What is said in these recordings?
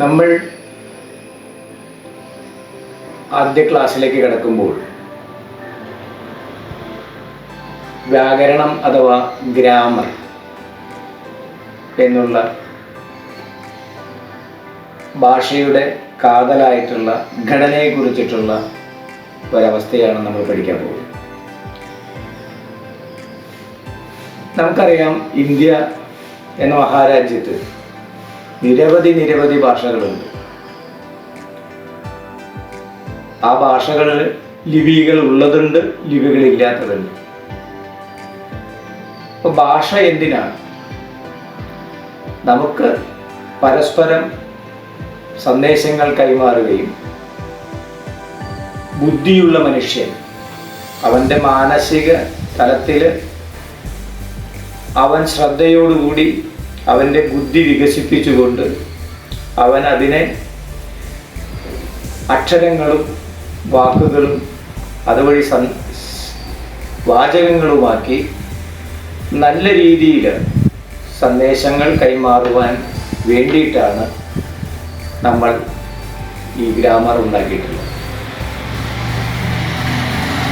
നമ്മൾ ആദ്യ ക്ലാസ്സിലേക്ക് കടക്കുമ്പോൾ വ്യാകരണം അഥവാ ഗ്രാമർ എന്നുള്ള ഭാഷയുടെ കാതലായിട്ടുള്ള ഘടനയെ കുറിച്ചിട്ടുള്ള ഒരവസ്ഥയാണ് നമ്മൾ പഠിക്കാൻ പോകുന്നത്. നമുക്കറിയാം, ഇന്ത്യ എന്ന മഹാരാജ്യത്ത് നിരവധി ഭാഷകളുണ്ട്. ആ ഭാഷകളിൽ ലിപികൾ ഉള്ളതുണ്ട്, ലിപികൾ ഇല്ലാത്തതുണ്ട്. അപ്പോൾ ഭാഷ എന്തിനാണ്? നമുക്ക് പരസ്പരം സന്ദേശങ്ങൾ കൈമാറുകയും ബുദ്ധിയുള്ള മനുഷ്യൻ അവൻ്റെ മാനസിക തലത്തിൽ അവൻ ശ്രദ്ധയോടുകൂടി അവൻ്റെ ബുദ്ധി വികസിപ്പിച്ചുകൊണ്ട് അവൻ അതിനെ അക്ഷരങ്ങളും വാക്കുകളും അതുവഴി വാചകങ്ങളുമാക്കി നല്ല രീതിയിൽ സന്ദേശങ്ങൾ കൈമാറുവാൻ വേണ്ടിയിട്ടാണ് നമ്മൾ ഈ ഗ്രാമർ ഉണ്ടാക്കിയിട്ടുള്ളത്.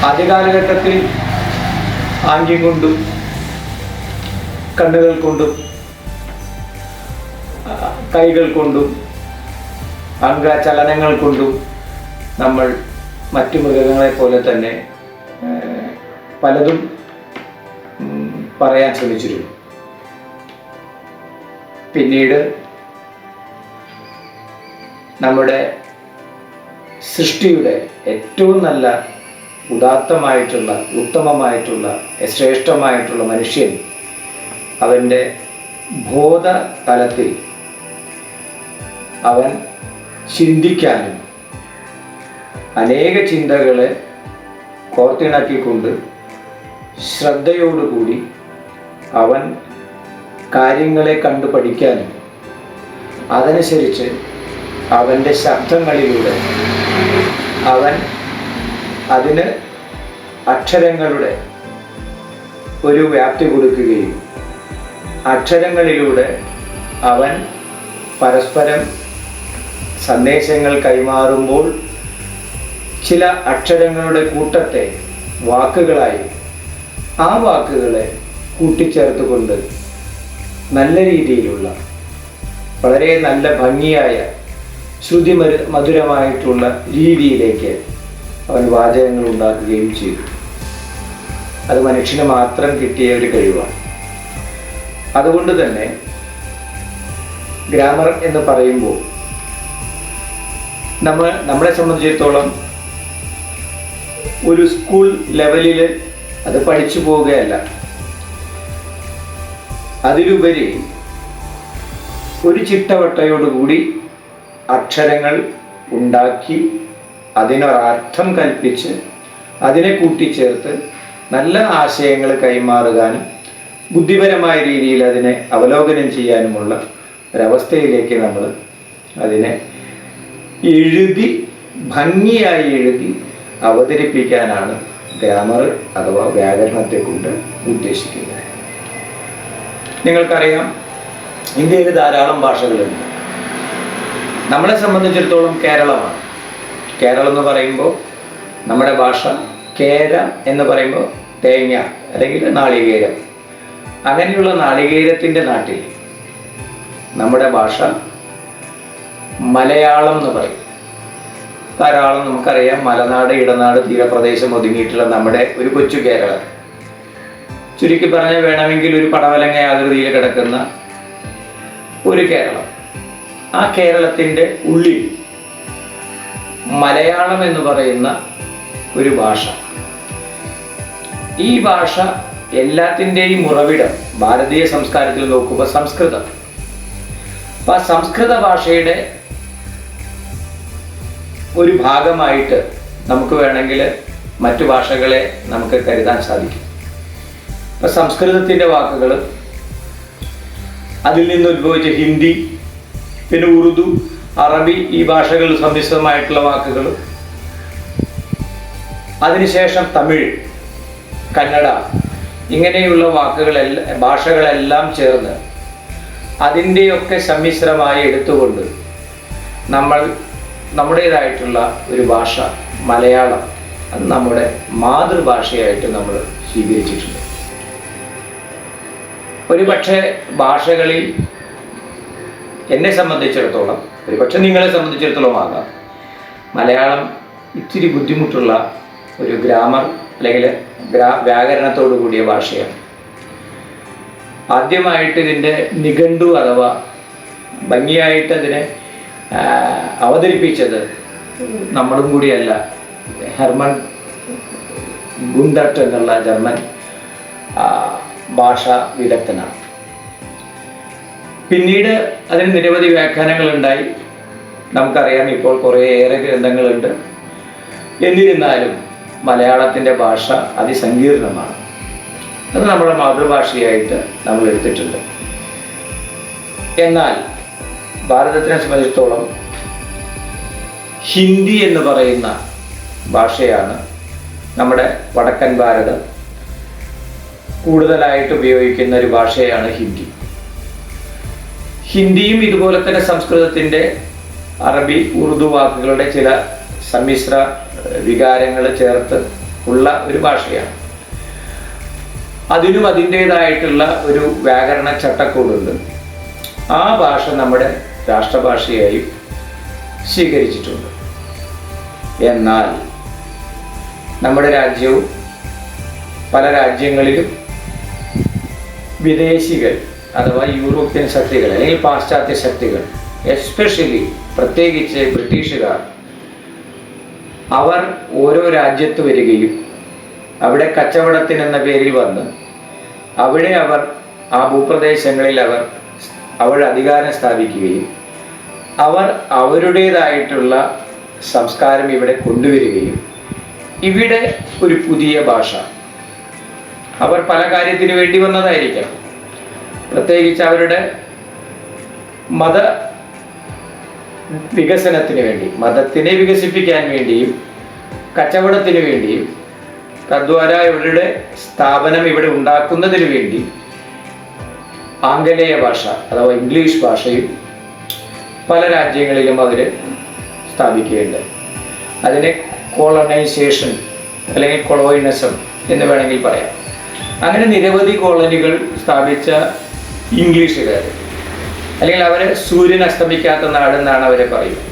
ആദ്യകാലഘട്ടത്തിൽ ആംഗ്യം കൊണ്ടും കണ്ണുകൾ കൊണ്ടും കൈകൾ കൊണ്ടും അംഗചലനങ്ങൾ കൊണ്ടും നമ്മൾ മറ്റു മൃഗങ്ങളെ പോലെ തന്നെ പലതും പറയാൻ ശ്രമിച്ചിരുന്നു. പിന്നീട് നമ്മുടെ സൃഷ്ടിയുടെ ഏറ്റവും നല്ല ഉദാത്തമായിട്ടുള്ള ഉത്തമമായിട്ടുള്ള ശ്രേഷ്ഠമായിട്ടുള്ള മനുഷ്യൻ അവൻ്റെ ബോധ തലത്തിൽ അവൻ ചിന്തിക്കാനും അനേക ചിന്തകളെ കോർത്തിണക്കിക്കൊണ്ട് ശ്രദ്ധയോടുകൂടി അവൻ കാര്യങ്ങളെ കണ്ടു പഠിക്കാനും അതനുസരിച്ച് അവൻ്റെ ശബ്ദങ്ങളിലൂടെ അവൻ അതിന് അക്ഷരങ്ങളുടെ ഒരു വ്യാപ്തി കൊടുക്കുകയും അക്ഷരങ്ങളിലൂടെ അവൻ പരസ്പരം സന്ദേശങ്ങൾ കൈമാറുമ്പോൾ ചില അക്ഷരങ്ങളുടെ കൂട്ടത്തെ വാക്കുകളായി ആ വാക്കുകളെ കൂട്ടിച്ചേർത്തുകൊണ്ട് നല്ല രീതിയിലുള്ള വളരെ നല്ല ഭംഗിയായ ശ്രുതി മധുരമായിട്ടുള്ള രീതിയിലേക്ക് അവൻ വാചകങ്ങൾ ഉണ്ടാക്കുകയും ചെയ്തു. അത് മനുഷ്യന് മാത്രം കിട്ടിയ ഒരു കഴിവാണ്. അതുകൊണ്ട് തന്നെ ഗ്രാമർ എന്ന് പറയുമ്പോൾ നമ്മളെ സംബന്ധിച്ചിടത്തോളം ഒരു സ്കൂൾ ലെവലിൽ അത് പഠിച്ചു പോവുകയല്ല, അതിലുപരി ഒരു ചിട്ടവട്ടയോടുകൂടി അക്ഷരങ്ങൾ ഉണ്ടാക്കി അതിനൊരർത്ഥം കൽപ്പിച്ച് അതിനെ കൂട്ടിച്ചേർത്ത് നല്ല ആശയങ്ങൾ കൈമാറുവാനും ബുദ്ധിപരമായ രീതിയിൽ അതിനെ അവലോകനം ചെയ്യാനുമുള്ള ഒരവസ്ഥയിലേക്ക് നമ്മൾ അതിനെ എഴുതി ഭംഗിയായി എഴുതി അവതരിപ്പിക്കാനാണ് ഗ്രാമർ അഥവാ വ്യാകരണത്തെ കൊണ്ട് ഉദ്ദേശിക്കുന്നത്. നിങ്ങൾക്കറിയാം, ഇന്ത്യയിൽ ധാരാളം ഭാഷകളുണ്ട്. നമ്മളെ സംബന്ധിച്ചിടത്തോളം കേരളമാണ്. കേരളം എന്ന് പറയുമ്പോൾ നമ്മുടെ ഭാഷ കേര എന്ന് പറയുമ്പോൾ തേങ്ങ അല്ലെങ്കിൽ നാളികേരം, അങ്ങനെയുള്ള നാളികേരത്തിൻ്റെ നാട്ടിൽ നമ്മുടെ ഭാഷ മലയാളം എന്ന് പറയും. ധാരാളം നമുക്കറിയാം, മലനാട് ഇടനാട് തീരപ്രദേശം ഒതുങ്ങിയിട്ടുള്ള നമ്മുടെ ഒരു കൊച്ചു കേരളം, ചുരുക്കി പറഞ്ഞാൽ വേണമെങ്കിൽ ഒരു പടവലങ്ങ ആകൃതിയിൽ കിടക്കുന്ന ഒരു കേരളം. ആ കേരളത്തിൻ്റെ ഉള്ളിൽ മലയാളം എന്ന് പറയുന്ന ഒരു ഭാഷ, ഈ ഭാഷ എല്ലാത്തിൻ്റെയും ഉറവിടം ഭാരതീയ സംസ്കാരത്തിൽ നോക്കുമ്പോൾ സംസ്കൃതം. അപ്പം ആ സംസ്കൃത ഭാഷയുടെ ഒരു ഭാഗമായിട്ട് നമുക്ക് വേണമെങ്കിൽ മറ്റു ഭാഷകളെ നമുക്ക് കരുതാൻ സാധിക്കും. അപ്പം സംസ്കൃതത്തിൻ്റെ വാക്കുകൾ, അതിൽ നിന്ന് ഉത്ഭവിച്ച ഹിന്ദി, പിന്നെ ഉറുദു, അറബി, ഈ ഭാഷകൾ സമ്മിശ്രമായിട്ടുള്ള വാക്കുകൾ, അതിനുശേഷം തമിഴ്, കന്നഡ, ഇങ്ങനെയുള്ള ഭാഷകളെല്ലാം ചേർന്ന് അതിൻ്റെയൊക്കെ സമ്മിശ്രമായി എടുത്തുകൊണ്ട് നമ്മുടേതായിട്ടുള്ള ഒരു ഭാഷ മലയാളം, അത് നമ്മുടെ മാതൃഭാഷയായിട്ട് നമ്മൾ സ്വീകരിച്ചിട്ടുണ്ട്. ഒരു പക്ഷേ ഭാഷകളിൽ എന്നെ സംബന്ധിച്ചിടത്തോളം, ഒരു പക്ഷെ നിങ്ങളെ സംബന്ധിച്ചിടത്തോളം ആകാം, മലയാളം ഇത്തിരി ബുദ്ധിമുട്ടുള്ള ഒരു ഗ്രാമർ അല്ലെങ്കിൽ വ്യാകരണത്തോടു കൂടിയ ഭാഷയാണ്. ആദ്യമായിട്ട് ഇതിൻ്റെ നിഘണ്ടു അഥവാ ഭംഗിയായിട്ട് അതിനെ അവതരിപ്പിച്ചത് നമ്മളും കൂടിയല്ല, ഹെർമൻ ഗുണ്ടർട്ട് എന്നുള്ള ജർമ്മൻ ഭാഷാ വിദഗ്ധനാണ്. പിന്നീട് അതിന് നിരവധി വ്യാഖ്യാനങ്ങളുണ്ടായി. നമുക്കറിയാം, ഇപ്പോൾ കുറേയേറെ ഗ്രന്ഥങ്ങളുണ്ട്. എന്നിരുന്നാലും മലയാളത്തിൻ്റെ ഭാഷ അതിസങ്കീർണമാണ്. അത് നമ്മുടെ മാതൃഭാഷയായിട്ട് നമ്മൾ എടുത്തിട്ടുണ്ട്. എന്നാൽ ഭാരതത്തിനെ സംബന്ധിച്ചിടത്തോളം ഹിന്ദി എന്ന് പറയുന്ന ഭാഷയാണ് നമ്മുടെ വടക്കൻ ഭാരതം കൂടുതലായിട്ട് ഉപയോഗിക്കുന്ന ഒരു ഭാഷയാണ് ഹിന്ദി. ഹിന്ദിയും ഇതുപോലെ തന്നെ സംസ്കൃതത്തിൻ്റെ അറബി, ഉറുദു വാക്കുകളുടെ ചില സമ്മിശ്ര വികാരങ്ങൾ ചേർത്ത് ഉള്ള ഒരു ഭാഷയാണ്. അതിനും അതിൻ്റേതായിട്ടുള്ള ഒരു വ്യാകരണ ചട്ടക്കൂടുണ്ട്. ആ ഭാഷ നമ്മുടെ രാഷ്ട്രഭാഷയായി സ്വീകരിച്ചിട്ടുണ്ട്. എന്നാൽ നമ്മുടെ രാജ്യവും പല രാജ്യങ്ങളിലും വിദേശികൾ അഥവാ യൂറോപ്യൻ ശക്തികൾ അല്ലെങ്കിൽ പാശ്ചാത്യ ശക്തികൾ, എസ്പെഷ്യലി പ്രത്യേകിച്ച് ബ്രിട്ടീഷുകാർ, അവർ ഓരോ രാജ്യത്ത് വരികയും അവിടെ കച്ചവടത്തിനെന്ന പേരിൽ വന്ന് അവിടെ അവർ ആ ഭൂപ്രദേശങ്ങളിൽ അവർ അധികാരം സ്ഥാപിക്കുകയും അവർ അവരുടേതായിട്ടുള്ള സംസ്കാരം ഇവിടെ കൊണ്ടുവരികയും ഇവിടെ ഒരു പുതിയ ഭാഷ, അവർ പല കാര്യത്തിന് വേണ്ടി വന്നതായിരിക്കാം, പ്രത്യേകിച്ച് അവരുടെ മത വികസനത്തിന് വേണ്ടി, മതത്തിനെ വികസിപ്പിക്കാൻ വേണ്ടിയും കച്ചവടത്തിന് വേണ്ടിയും തദ്വാര ഇവരുടെ സ്ഥാപനം ഇവിടെ ഉണ്ടാക്കുന്നതിന് വേണ്ടി ആംഗലേയ ഭാഷ അഥവാ ഇംഗ്ലീഷ് ഭാഷയും പല രാജ്യങ്ങളിലും അവർ സ്ഥാപിക്കുകയുണ്ടായി. അതിനെ കോളനൈസേഷൻ അല്ലെങ്കിൽ കൊളോയിനിസം എന്ന് വേണമെങ്കിൽ പറയാം. അങ്ങനെ നിരവധി കോളനികൾ സ്ഥാപിച്ച ഇംഗ്ലീഷുകാർ, അല്ലെങ്കിൽ അവരെ സൂര്യൻ അസ്തമിക്കാത്ത നാടെന്നാണ് അവരെ പറയുന്നത്.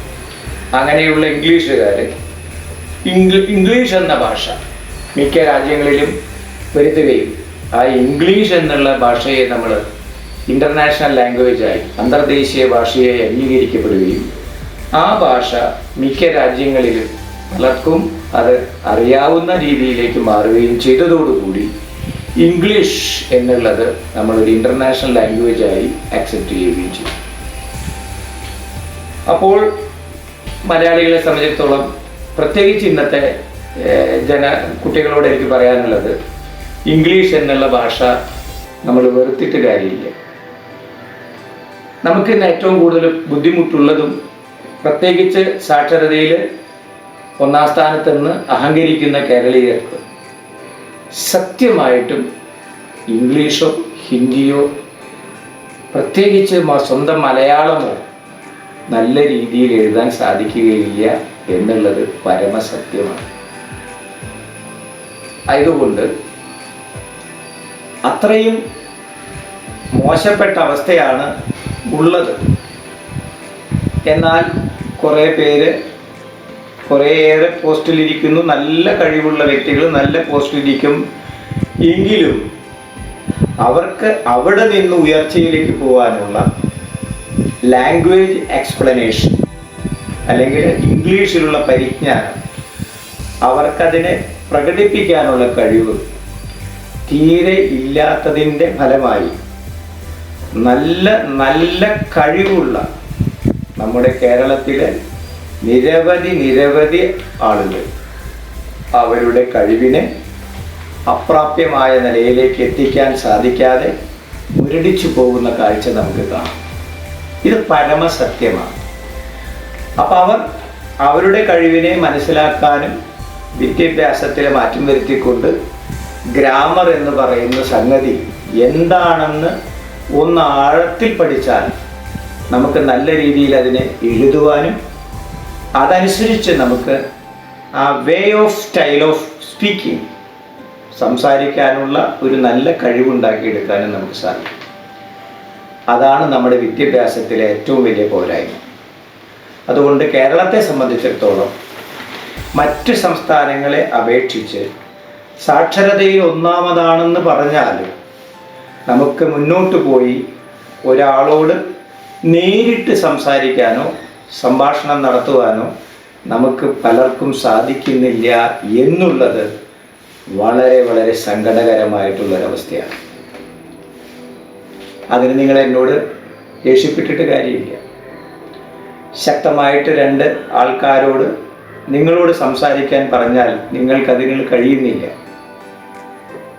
അങ്ങനെയുള്ള ഇംഗ്ലീഷുകാർ ഇംഗ്ലീഷ് എന്ന ഭാഷ മിക്ക രാജ്യങ്ങളിലും വരുത്തുകയും ആ ഇംഗ്ലീഷ് എന്നുള്ള ഭാഷയെ നമ്മൾ ഇൻ്റർനാഷണൽ ലാംഗ്വേജായി, അന്തർദേശീയ ഭാഷയായി അംഗീകരിക്കപ്പെടുകയും ആ ഭാഷ മിക്ക രാജ്യങ്ങളിലും പലർക്കും അത് അറിയാവുന്ന രീതിയിലേക്ക് മാറുകയും ചെയ്തതോടുകൂടി ഇംഗ്ലീഷ് എന്നുള്ളത് നമ്മളൊരു ഇൻ്റർനാഷണൽ ലാംഗ്വേജായി ആക്സെപ്റ്റ് ചെയ്യുകയും ചെയ്യും. അപ്പോൾ മലയാളികളെ സംബന്ധിച്ചിടത്തോളം, പ്രത്യേകിച്ച് ഇന്നത്തെ കുട്ടികളോട് എനിക്ക് പറയാനുള്ളത്, ഇംഗ്ലീഷ് എന്നുള്ള ഭാഷ നമ്മൾ വെറുത്തിട്ട് കാര്യമില്ല. നമുക്കിന്ന് ഏറ്റവും കൂടുതൽ ബുദ്ധിമുട്ടുള്ളതും, പ്രത്യേകിച്ച് സാക്ഷരതയിൽ ഒന്നാം സ്ഥാനത്ത് നിന്ന് അഹങ്കരിക്കുന്ന കേരളീയർക്ക് സത്യമായിട്ടും ഇംഗ്ലീഷോ ഹിന്ദിയോ പ്രത്യേകിച്ച് സ്വന്തം മലയാളമോ നല്ല രീതിയിൽ എഴുതാൻ സാധിക്കുകയില്ല എന്നുള്ളത് പരമസത്യമാണ്. ആയതുകൊണ്ട് അത്രയും മോശപ്പെട്ട അവസ്ഥയാണ് ഉള്ളത്. എന്നാൽ കുറേ പേര് കുറേയേറെ പോസ്റ്റിലിരിക്കുന്നു, നല്ല കഴിവുള്ള വ്യക്തികൾ നല്ല പോസ്റ്റിലിരിക്കും. എങ്കിലും അവർക്ക് അവിടെ നിന്ന് ഉയർച്ചയിലേക്ക് പോകാനുള്ള ലാംഗ്വേജ് എക്സ്പ്ലനേഷൻ അല്ലെങ്കിൽ ഇംഗ്ലീഷിലുള്ള പരിജ്ഞാനം, അവർക്കതിനെ പ്രകടിപ്പിക്കാനുള്ള കഴിവ് തീരെ ഇല്ലാത്തതിൻ്റെ ഫലമായി നല്ല നല്ല കഴിവുള്ള നമ്മുടെ കേരളത്തിലെ നിരവധി ആളുകൾ അവരുടെ കഴിവിനെ അപ്രാപ്യമായ നിലയിലേക്ക് എത്തിക്കാൻ സാധിക്കാതെ മുരടിച്ചു പോകുന്ന കാഴ്ച നമുക്ക് കാണാം. ഇത് പരമസത്യമാണ്. അപ്പം അവരുടെ കഴിവിനെ മനസ്സിലാക്കാനും വിദ്യാഭ്യാസത്തിലെ മാറ്റം വരുത്തിക്കൊണ്ട് ഗ്രാമർ എന്ന് പറയുന്ന സംഗതി എന്താണെന്ന് ഒന്ന് ആഴത്തിൽ പഠിച്ചാൽ നമുക്ക് നല്ല രീതിയിൽ അതിനെ എഴുതുവാനും അതനുസരിച്ച് നമുക്ക് ആ way of style of speaking, സംസാരിക്കാനുള്ള ഒരു നല്ല കഴിവുണ്ടാക്കിയെടുക്കാനും നമുക്ക് സാധിക്കും. അതാണ് നമ്മുടെ വിദ്യാഭ്യാസത്തിലെ ഏറ്റവും വലിയ പോരായ്മ. അതുകൊണ്ട് കേരളത്തെ സംബന്ധിച്ചിടത്തോളം മറ്റ് സംസ്ഥാനങ്ങളെ അപേക്ഷിച്ച് സാക്ഷരതയിൽ ഒന്നാമതാണെന്ന് പറഞ്ഞാൽ നമുക്ക് മുന്നോട്ട് പോയി ഒരാളോട് നേരിട്ട് സംസാരിക്കാനോ സംഭാഷണം നടത്തുവാനോ നമുക്ക് പലർക്കും സാധിക്കുന്നില്ല എന്നുള്ളത് വളരെ വളരെ സങ്കടകരമായിട്ടുള്ളൊരവസ്ഥയാണ്. അതിന് നിങ്ങൾ എന്നോട് ദേഷ്യപ്പെട്ടിട്ട് കാര്യമില്ല. ശക്തമായിട്ട് രണ്ട് ആൾക്കാരോട് നിങ്ങളോട് സംസാരിക്കാൻ പറഞ്ഞാൽ നിങ്ങൾക്കതിന് കഴിയുന്നില്ല,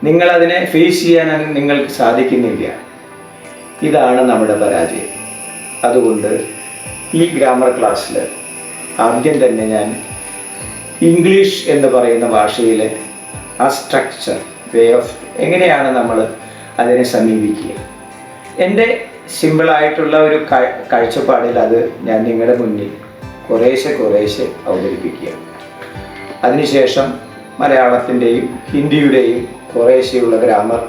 നിങ്ങളതിനെ ഫേസ് ചെയ്യാൻ നിങ്ങൾക്ക് സാധിക്കുന്നില്ല. ഇതാണ് നമ്മുടെ പരാജയം. അതുകൊണ്ട് ഈ ഗ്രാമർ ക്ലാസ്സിൽ ആദ്യം തന്നെ ഞാൻ ഇംഗ്ലീഷ് എന്ന് പറയുന്ന ഭാഷയിലെ ആ സ്ട്രക്ചർ, വേ ഓഫ് എങ്ങനെയാണ് നമ്മൾ അതിനെ സമീപിക്കുക, എൻ്റെ സിമ്പിളായിട്ടുള്ള ഒരു കാഴ്ചപ്പാടിൽ അത് ഞാൻ നിങ്ങളുടെ മുന്നിൽ കുറേശ്ശെ അവതരിപ്പിക്കുക. അതിനുശേഷം മലയാളത്തിൻ്റെയും ഹിന്ദിയുടെയും കുറേശ്ശെയുള്ള ഗ്രാമർ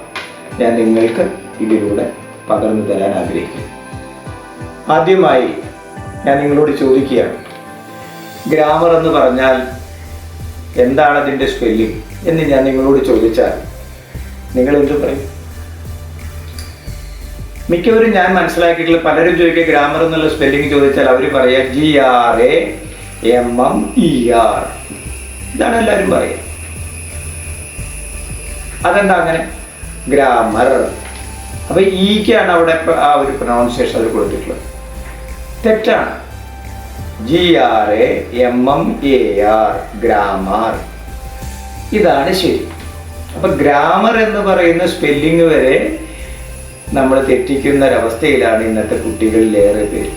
ഞാൻ നിങ്ങൾക്ക് ഇതിലൂടെ പകർന്നു തരാൻ ആഗ്രഹിക്കുന്നു. ആദ്യമായി ഞാൻ നിങ്ങളോട് ചോദിക്കുകയാണ്, ഗ്രാമർ എന്ന് പറഞ്ഞാൽ എന്താണ് അതിൻ്റെ സ്പെല്ലിംഗ് എന്ന് ഞാൻ നിങ്ങളോട് ചോദിച്ചാൽ നിങ്ങൾ എന്ത് പറയും? മിക്കവരും ഞാൻ മനസ്സിലാക്കിയിട്ടുള്ള പലരും ചോദിക്കുക ഗ്രാമർ എന്നുള്ള സ്പെല്ലിംഗ് ചോദിച്ചാൽ അവർ പറയുക GRAMMER. ഇതാണ് എല്ലാവരും പറയുക. അതെന്താ അങ്ങനെ? ഗ്രാമർ. അപ്പൊ ഈക്കാണ് അവിടെ ആ ഒരു പ്രൊനൗൺസിയേഷൻ അവർ കൊടുത്തിട്ടുള്ളത്. തെറ്റാണ്. GRAMMER, grammar. ഇതാണ് ശരി. അപ്പൊ ഗ്രാമർ എന്ന് പറയുന്ന സ്പെല്ലിംഗ് വരെ നമ്മൾ തെറ്റിക്കുന്ന ഒരവസ്ഥയിലാണ് ഇന്നത്തെ കുട്ടികളിലേറെ പേര്.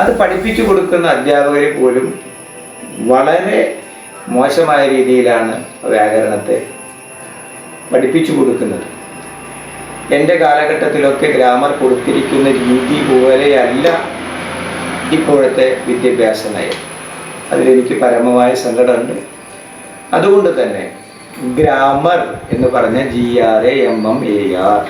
അത് പഠിപ്പിച്ചു കൊടുക്കുന്ന അധ്യാപകർ പോലും വളരെ മോശമായ രീതിയിലാണ് വ്യാകരണത്തെ പഠിപ്പിച്ചു കൊടുക്കുന്നത്. എൻ്റെ കാലഘട്ടത്തിലൊക്കെ ഗ്രാമർ കൊടുത്തിരിക്കുന്ന രീതി പോലെയല്ല ഇപ്പോഴത്തെ വിദ്യാഭ്യാസ നയം. അതിലെനിക്ക് പരമമായ സങ്കടമുണ്ട്. അതുകൊണ്ട് തന്നെ ഗ്രാമർ എന്ന് പറഞ്ഞ GRAMMER,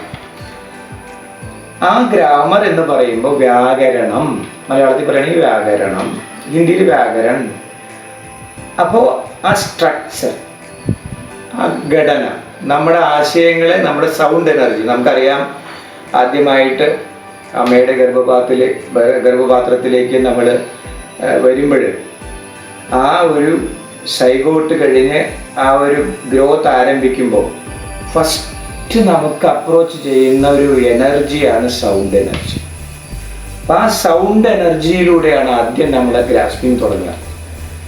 ആ ഗ്രാമർ എന്ന് പറയുമ്പോൾ വ്യാകരണം, മലയാളത്തിൽ പറയുകയാണെങ്കിൽ വ്യാകരണം, ഹിന്ദിയിൽ വ്യാകരൺ. അപ്പോൾ ആ സ്ട്രക്ചർ, ആ ഘടന, നമ്മുടെ ആശയങ്ങളെ, നമ്മുടെ സൗണ്ട് എനർജി, നമുക്കറിയാം ആദ്യമായിട്ട് അമ്മയുടെ ഗർഭപാത്രത്തിലേക്ക് നമ്മൾ വരുമ്പോൾ ആ ഒരു സൈഗോട്ട് കഴിഞ്ഞ് ആ ഒരു ഗ്രോത്ത് ആരംഭിക്കുമ്പോൾ ഫസ്റ്റ് നമുക്ക് അപ്രോച്ച് ചെയ്യുന്ന ഒരു എനർജിയാണ് സൗണ്ട് എനർജി. അപ്പം ആ സൗണ്ട് എനർജിയിലൂടെയാണ് ആദ്യം നമ്മളെ ഗ്രാസ്പിംഗ് തുടങ്ങുക.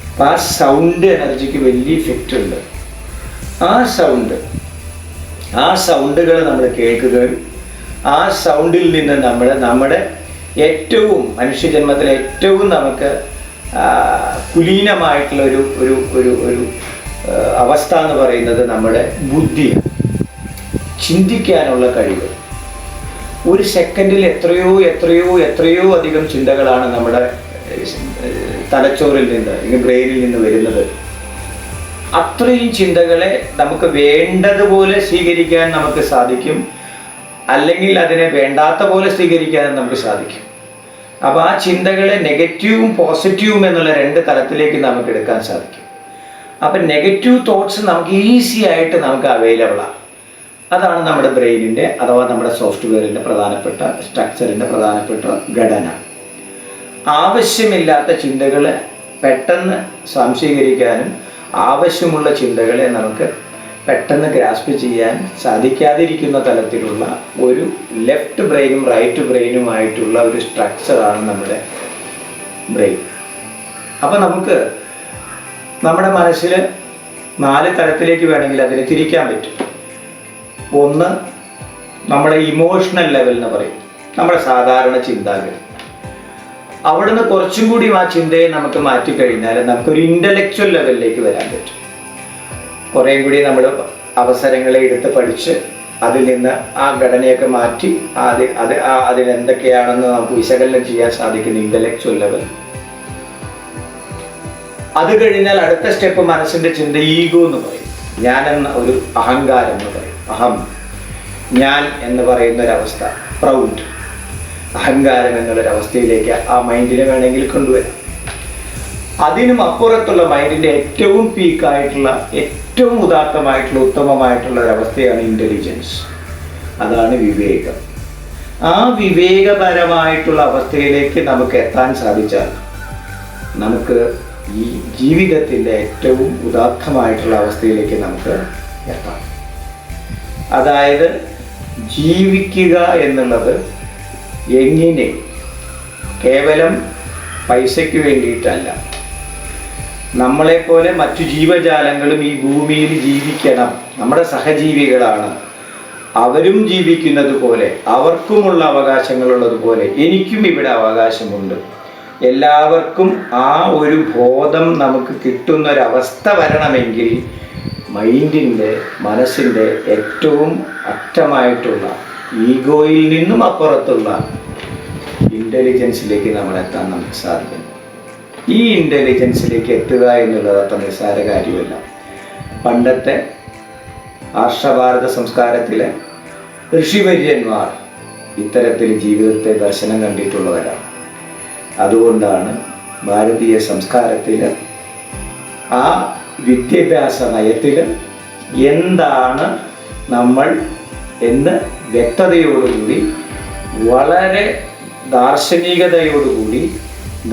അപ്പം ആ സൗണ്ട് എനർജിക്ക് വലിയ ഇഫക്റ്റ് ഉണ്ട്. ആ സൗണ്ടുകൾ നമ്മൾ കേൾക്കുകയും ആ സൗണ്ടിൽ നിന്ന് നമ്മുടെ ഏറ്റവും മനുഷ്യജന്മത്തിലെ ഏറ്റവും നമുക്ക് കുലീനമായിട്ടുള്ള ഒരു അവസ്ഥ എന്ന് പറയുന്നത് നമ്മുടെ ബുദ്ധി, ചിന്തിക്കാനുള്ള കഴിവ്. ഒരു സെക്കൻഡിൽ എത്രയോ അധികം ചിന്തകളാണ് നമ്മുടെ തലച്ചോറിൽ നിന്ന്, ബ്രെയിനിൽ നിന്ന് വരുന്നത്. അത്രയും ചിന്തകളെ നമുക്ക് വേണ്ടതുപോലെ സ്വീകരിക്കാൻ നമുക്ക് സാധിക്കും, അല്ലെങ്കിൽ അതിനെ വേണ്ടാത്ത പോലെ സ്വീകരിക്കാനും നമുക്ക് സാധിക്കും. അപ്പോൾ ആ ചിന്തകളെ നെഗറ്റീവും പോസിറ്റീവും എന്നുള്ള രണ്ട് തലത്തിലേക്ക് നമുക്ക് എടുക്കാൻ സാധിക്കും. അപ്പം നെഗറ്റീവ് തോട്ട്സ് നമുക്ക് ഈസി ആയിട്ട് നമുക്ക് അവൈലബിളാണ്. അതാണ് നമ്മുടെ ബ്രെയിനിൻ്റെ അഥവാ നമ്മുടെ സോഫ്റ്റ്വെയറിൻ്റെ പ്രധാനപ്പെട്ട സ്ട്രക്ചറിൻ്റെ പ്രധാനപ്പെട്ട ഘടന. ആവശ്യമില്ലാത്ത ചിന്തകളെ പെട്ടെന്ന് സ്വാംശീകരിക്കാനും ആവശ്യമുള്ള ചിന്തകളെ നമുക്ക് പെട്ടെന്ന് ഗ്രാസ്പ് ചെയ്യാൻ സാധിക്കാതിരിക്കുന്ന തലത്തിലുള്ള ഒരു ലെഫ്റ്റ് ബ്രെയിനും റൈറ്റ് ബ്രെയിനുമായിട്ടുള്ള ഒരു സ്ട്രക്ചറാണ് നമ്മുടെ ബ്രെയിൻ. അപ്പം നമുക്ക് നമ്മുടെ മനസ്സിൽ 4 തലത്തിലേക്ക് വേണമെങ്കിൽ അതിനെ തിരിക്കാൻ പറ്റും. ഒന്ന് നമ്മുടെ ഇമോഷണൽ ലെവൽ എന്ന് പറയും, നമ്മുടെ സാധാരണ ചിന്താഗതി. അവിടുന്ന് കുറച്ചും കൂടി ആ ചിന്തയെ നമുക്ക് മാറ്റിക്കഴിഞ്ഞാൽ നമുക്കൊരു ഇൻ്റലക്ച്വൽ ലെവലിലേക്ക് വരാൻ പറ്റും. കുറേയും കൂടി നമ്മൾ അവസരങ്ങളെ എടുത്ത് പഠിച്ച് അതിൽ നിന്ന് ആ ഘടനയൊക്കെ മാറ്റി അതിലെന്തൊക്കെയാണെന്ന് നമുക്ക് വിശകലനം ചെയ്യാൻ സാധിക്കുന്ന ഇന്റലക്ച്വൽ ലെവൽ. അത് കഴിഞ്ഞാൽ അടുത്ത സ്റ്റെപ്പ് മനസ്സിന്റെ ചിന്ത ഈഗോ എന്ന് പറയും. ഞാൻ എന്ന ഒരു അഹങ്കാരം എന്ന് പറയും. അഹം, ഞാൻ എന്ന് പറയുന്ന ഒരവസ്ഥ, പ്രൗഡ്, അഹങ്കാരം എന്നുള്ളൊരവസ്ഥയിലേക്ക് ആ മൈൻഡിനെ വേണമെങ്കിൽ കൊണ്ടുവരാം. അതിനും അപ്പുറത്തുള്ള മൈൻഡിന്റെ ഏറ്റവും പീക്കായിട്ടുള്ള, ഏറ്റവും ഉദാത്തമായിട്ടുള്ള, ഉത്തമമായിട്ടുള്ള ഒരവസ്ഥയാണ് ഇന്റലിജൻസ്. അതാണ് വിവേകം. ആ വിവേകപരമായിട്ടുള്ള അവസ്ഥയിലേക്ക് നമുക്ക് എത്താൻ സാധിച്ചാൽ നമുക്ക് ഈ ജീവിതത്തിൻ്റെ ഏറ്റവും ഉദാത്തമായിട്ടുള്ള അവസ്ഥയിലേക്ക് നമുക്ക് എത്താം. അതായത് ജീവിക്കുക എന്നുള്ളത് എങ്ങനെ കേവലം പൈസയ്ക്ക് വേണ്ടിയിട്ടല്ല. നമ്മളെപ്പോലെ മറ്റു ജീവജാലങ്ങളും ഈ ഭൂമിയിൽ ജീവിക്കണം, നമ്മുടെ സഹജീവികളാണ്. അവരും ജീവിക്കുന്നത് പോലെ, അവർക്കുമുള്ള അവകാശങ്ങളുള്ളതുപോലെ എനിക്കും ഇവിടെ അവകാശമുണ്ട്. എല്ലാവർക്കും ആ ഒരു ബോധം നമുക്ക് കിട്ടുന്നൊരവസ്ഥ വരണമെങ്കിൽ മൈൻഡിൻ്റെ, മനസ്സിൻ്റെ ഏറ്റവും അറ്റമായിട്ടുള്ള ഈഗോയിൽ നിന്നും അപ്പുറത്തുള്ള ഇൻ്റലിജൻസിലേക്ക് നമ്മൾ എത്താൻ നമുക്ക് സാധിക്കും. ഈ ഇൻ്റലിജൻസിലേക്ക് എത്തുക എന്നുള്ളത് അത്ര നിസ്സാര കാര്യമല്ല. പണ്ടത്തെ ആർഷഭാരത സംസ്കാരത്തിലെ ഋഷിവര്യന്മാർ ഇത്തരത്തിൽ ജീവിതത്തെ ദർശനം കണ്ടിട്ടുള്ളവരാണ്. അതുകൊണ്ടാണ് ഭാരതീയ സംസ്കാരത്തിൽ ആ വിദ്യാഭ്യാസ നയത്തിൽ എന്താണ് നമ്മൾ എന്ന് വ്യക്തതയോടുകൂടി, വളരെ ദാർശനികതയോടുകൂടി,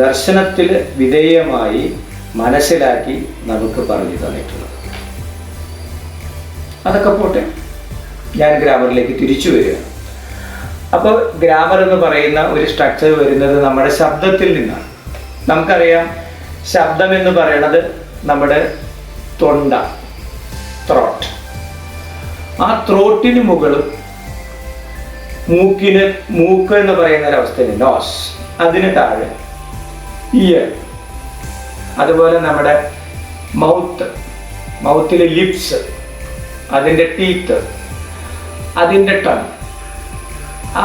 ദർശനത്തിൽ വിധേയമായി മനസ്സിലാക്കി നമുക്ക് പറഞ്ഞു തന്നിട്ടുള്ളത്. അതൊക്കെ പോട്ടെ, ഞാൻ ഗ്രാമറിലേക്ക് തിരിച്ചു വരികയാണ്. അപ്പോൾ ഗ്രാമർ എന്ന് പറയുന്ന ഒരു സ്ട്രക്ചർ വരുന്നത് നമ്മുടെ ശബ്ദത്തിൽ നിന്നാണ്. നമുക്കറിയാം, ശബ്ദം എന്ന് പറയുന്നത് നമ്മുടെ തൊണ്ട, ത്രോട്ട്. ആ ത്രോട്ടിന് മുകളിൽ മൂക്ക് എന്ന് പറയുന്ന ഒരവസ്ഥയാണ് നോസ്, അതിന് താഴെ ഇയർ, അതുപോലെ നമ്മുടെ മൗത്തിലെ ലിപ്സ്, അതിൻ്റെ ടീത്ത്, അതിൻ്റെ ടങ്.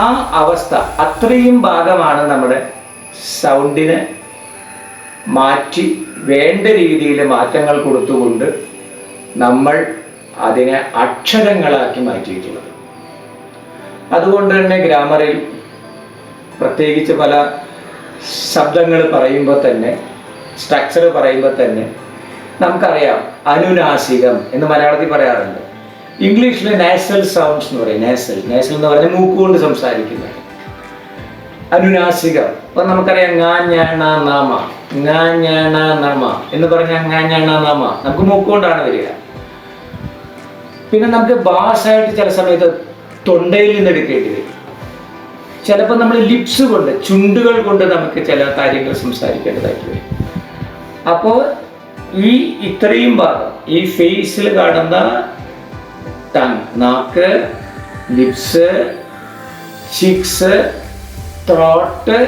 ആ അവസ്ഥ, അത്രയും ഭാഗമാണ് നമ്മുടെ സൗണ്ടിനെ മാറ്റി വേണ്ട രീതിയിൽ മാറ്റങ്ങൾ കൊടുത്തുകൊണ്ട് നമ്മൾ അതിനെ അക്ഷരങ്ങളാക്കി മാറ്റിയിട്ടുള്ളത്. അതുകൊണ്ട് തന്നെ ഗ്രാമറിൽ പ്രത്യേകിച്ച് പല ശബ്ദങ്ങൾ പറയുമ്പോൾ തന്നെ, സ്ട്രക്ചർ പറയുമ്പോൾ തന്നെ നമുക്കറിയാം, അനുനാസികം എന്ന് മലയാളത്തിൽ പറയാറുണ്ട്. ഇംഗ്ലീഷിൽ നാസൽ സൗണ്ട്സ് എന്ന് പറയും. നാസൽ എന്ന് പറഞ്ഞാൽ മൂക്കുകൊണ്ട് സംസാരിക്കുന്നത്. അനുനാസികം അപ്പം നമുക്കറിയാം, നാമ എന്ന് പറഞ്ഞാൽ നാമ നമുക്ക് മൂക്കുകൊണ്ടാണ് വരിക. പിന്നെ നമുക്ക് ബാസായിട്ട് ചില സമയത്ത് തൊണ്ടയിൽ നിന്ന് എടുക്കേണ്ടി വരും. ചിലപ്പോൾ നമ്മൾ ലിപ്സ് കൊണ്ട്, ചുണ്ടുകൾ കൊണ്ട് നമുക്ക് ചില കാര്യങ്ങൾ സംസാരിക്കേണ്ടതായിട്ട് വരും. അപ്പോൾ ഈ ഇത്രയും ഭാഗം, ഈ ഫേസിൽ കാണുന്ന ടങ്, നാക്ക്, ലിപ്സ്, ചിക്സ്, ത്രോട്ട്,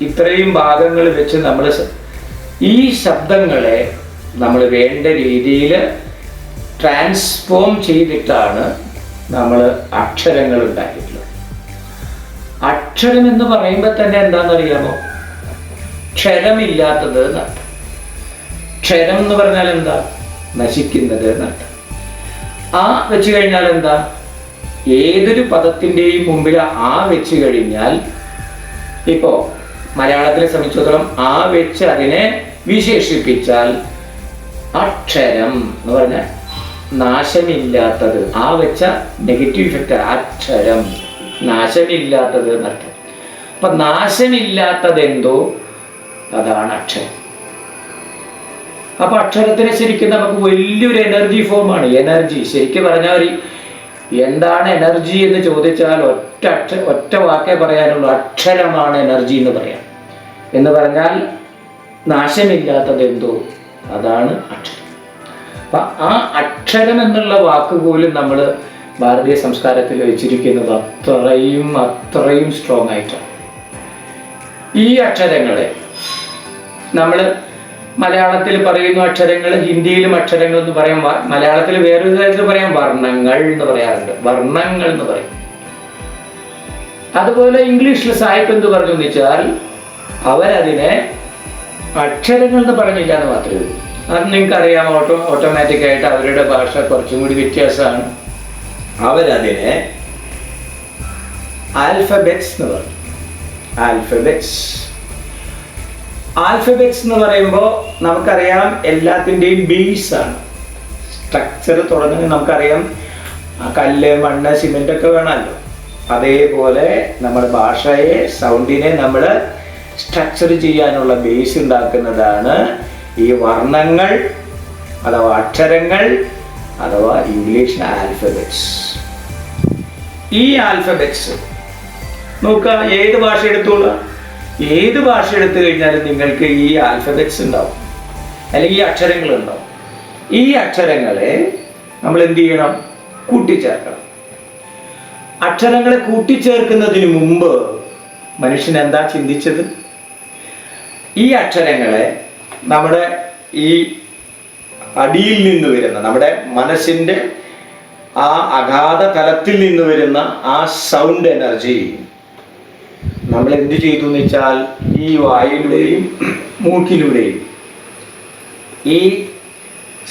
ഇത്രയും ഭാഗങ്ങൾ വെച്ച് നമ്മൾ ഈ ശബ്ദങ്ങളെ നമ്മൾ വേണ്ട രീതിയിൽ ട്രാൻസ്ഫോം ചെയ്തിട്ടാണ് നമ്മൾ അക്ഷരങ്ങൾ ഉണ്ടാക്കിയിട്ടുള്ളത്. അക്ഷരം എന്ന് പറയുമ്പോൾ തന്നെ എന്താണെന്നറിയാമോ? ക്ഷരമില്ലാത്തത് എന്നർത്ഥം. ക്ഷരം എന്ന് പറഞ്ഞാൽ എന്താ? നശിക്കുന്നത് എന്നർത്ഥം. ആ വെച്ച് കഴിഞ്ഞാൽ എന്താ? ഏതൊരു പദത്തിൻ്റെയും മുമ്പിൽ ആ വെച്ച് കഴിഞ്ഞാൽ, ഇപ്പോൾ മലയാളത്തിലെ സംബന്ധിച്ചിടത്തോളം ആ വെച്ച് അതിനെ വിശേഷിപ്പിച്ചാൽ അക്ഷരം എന്ന് പറഞ്ഞാൽ നാശമില്ലാത്തത്. ആ വെച്ച നെഗറ്റീവ് ഇഫക്റ്റ്, അക്ഷരം, നാശമില്ലാത്തത് എന്നർത്ഥം. അപ്പൊ നാശമില്ലാത്തത് എന്തോ അതാണ് അക്ഷരം. അപ്പൊ അക്ഷരത്തിന് ശരിക്കും നമുക്ക് വലിയൊരു എനർജി ഫോമാണ്. എനർജി ശരിക്കും പറഞ്ഞാൽ എന്താണ് എനർജി എന്ന് ചോദിച്ചാൽ ഒറ്റ വാക്കേ പറയാനുള്ളൂ, അക്ഷരമാണ് എനർജി എന്ന് പറയാം. എന്ന് പറഞ്ഞാൽ നാശമില്ലാത്തത് എന്തോ അതാണ് അക്ഷരം. അപ്പൊ ആ അക്ഷരം എന്നുള്ള വാക്ക് പോലും നമ്മൾ ഭാരതീയ സംസ്കാരത്തിൽ വെച്ചിരിക്കുന്നത് അത്രയും സ്ട്രോങ് ആയിട്ടാണ്. ഈ അക്ഷരങ്ങളെ നമ്മൾ മലയാളത്തിൽ പറയുന്ന അക്ഷരങ്ങൾ ഹിന്ദിയിലും അക്ഷരങ്ങൾ എന്ന് പറയാം. മലയാളത്തിൽ വേറൊരു തരത്തിൽ പറയാം വർണ്ണങ്ങൾ എന്ന് പറയാറുണ്ട്. വർണ്ണങ്ങൾ എന്ന് പറയും. അതുപോലെ ഇംഗ്ലീഷിൽ സായിപ്പ് എന്ത് പറഞ്ഞു എന്ന് വെച്ചാൽ അവരതിനെ അക്ഷരങ്ങൾ എന്ന് പറഞ്ഞില്ല എന്ന് മാത്രമേ ഉള്ളൂ. അത് നിങ്ങൾക്കറിയാം, ഓട്ടോമാറ്റിക്കായിട്ട് അവരുടെ ഭാഷ കുറച്ചും കൂടി വ്യത്യാസമാണ്. അവരതിനെ ആൽഫബെറ്റ്സ് എന്ന് പറയും. ആൽഫബെറ്റ്സ് എന്ന് പറയുമ്പോൾ നമുക്കറിയാം എല്ലാത്തിൻ്റെയും ബേസാണ്. സ്ട്രക്ചർ തുടങ്ങുന്നത് നമുക്കറിയാം, കല്ല്, മണ്ണ്, സിമെൻ്റ് ഒക്കെ വേണമല്ലോ. അതേപോലെ നമ്മുടെ ഭാഷയെ, സൗണ്ടിനെ നമ്മൾ സ്ട്രക്ചർ ചെയ്യാനുള്ള ബേസ് ഉണ്ടാക്കുന്നതാണ് ഈ വർണ്ണങ്ങൾ അഥവാ അക്ഷരങ്ങൾ അഥവാ ഇംഗ്ലീഷ് ആൽഫബെറ്റ്സ്. ഈ ആൽഫബെറ്റ്സ് നോക്കുക, ഏത് ഭാഷ എടുത്തോളൂ, ഏത് ഭാഷ എടുത്തു കഴിഞ്ഞാലും നിങ്ങൾക്ക് ഈ ആൽഫബെറ്റ്സ് ഉണ്ടാവും, അല്ലെങ്കിൽ ഈ അക്ഷരങ്ങൾ ഉണ്ടാവും. ഈ അക്ഷരങ്ങളെ നമ്മൾ എന്ത് ചെയ്യണം? കൂട്ടിച്ചേർക്കണം. അക്ഷരങ്ങളെ കൂട്ടിച്ചേർക്കുന്നതിന് മുമ്പ് മനുഷ്യൻ എന്താ ചിന്തിച്ചത്? ഈ അക്ഷരങ്ങളെ നമ്മുടെ ഈ അടിയിൽ നിന്ന് വരുന്ന, നമ്മുടെ മനസ്സിൻ്റെ ആ അഗാധ തലത്തിൽ നിന്ന് വരുന്ന ആ സൗണ്ട് എനർജി നമ്മൾ എന്ത് ചെയ്തു എന്ന് വെച്ചാൽ ഈ വായുവിലൂടെയും മൂക്കിലൂടെയും ഈ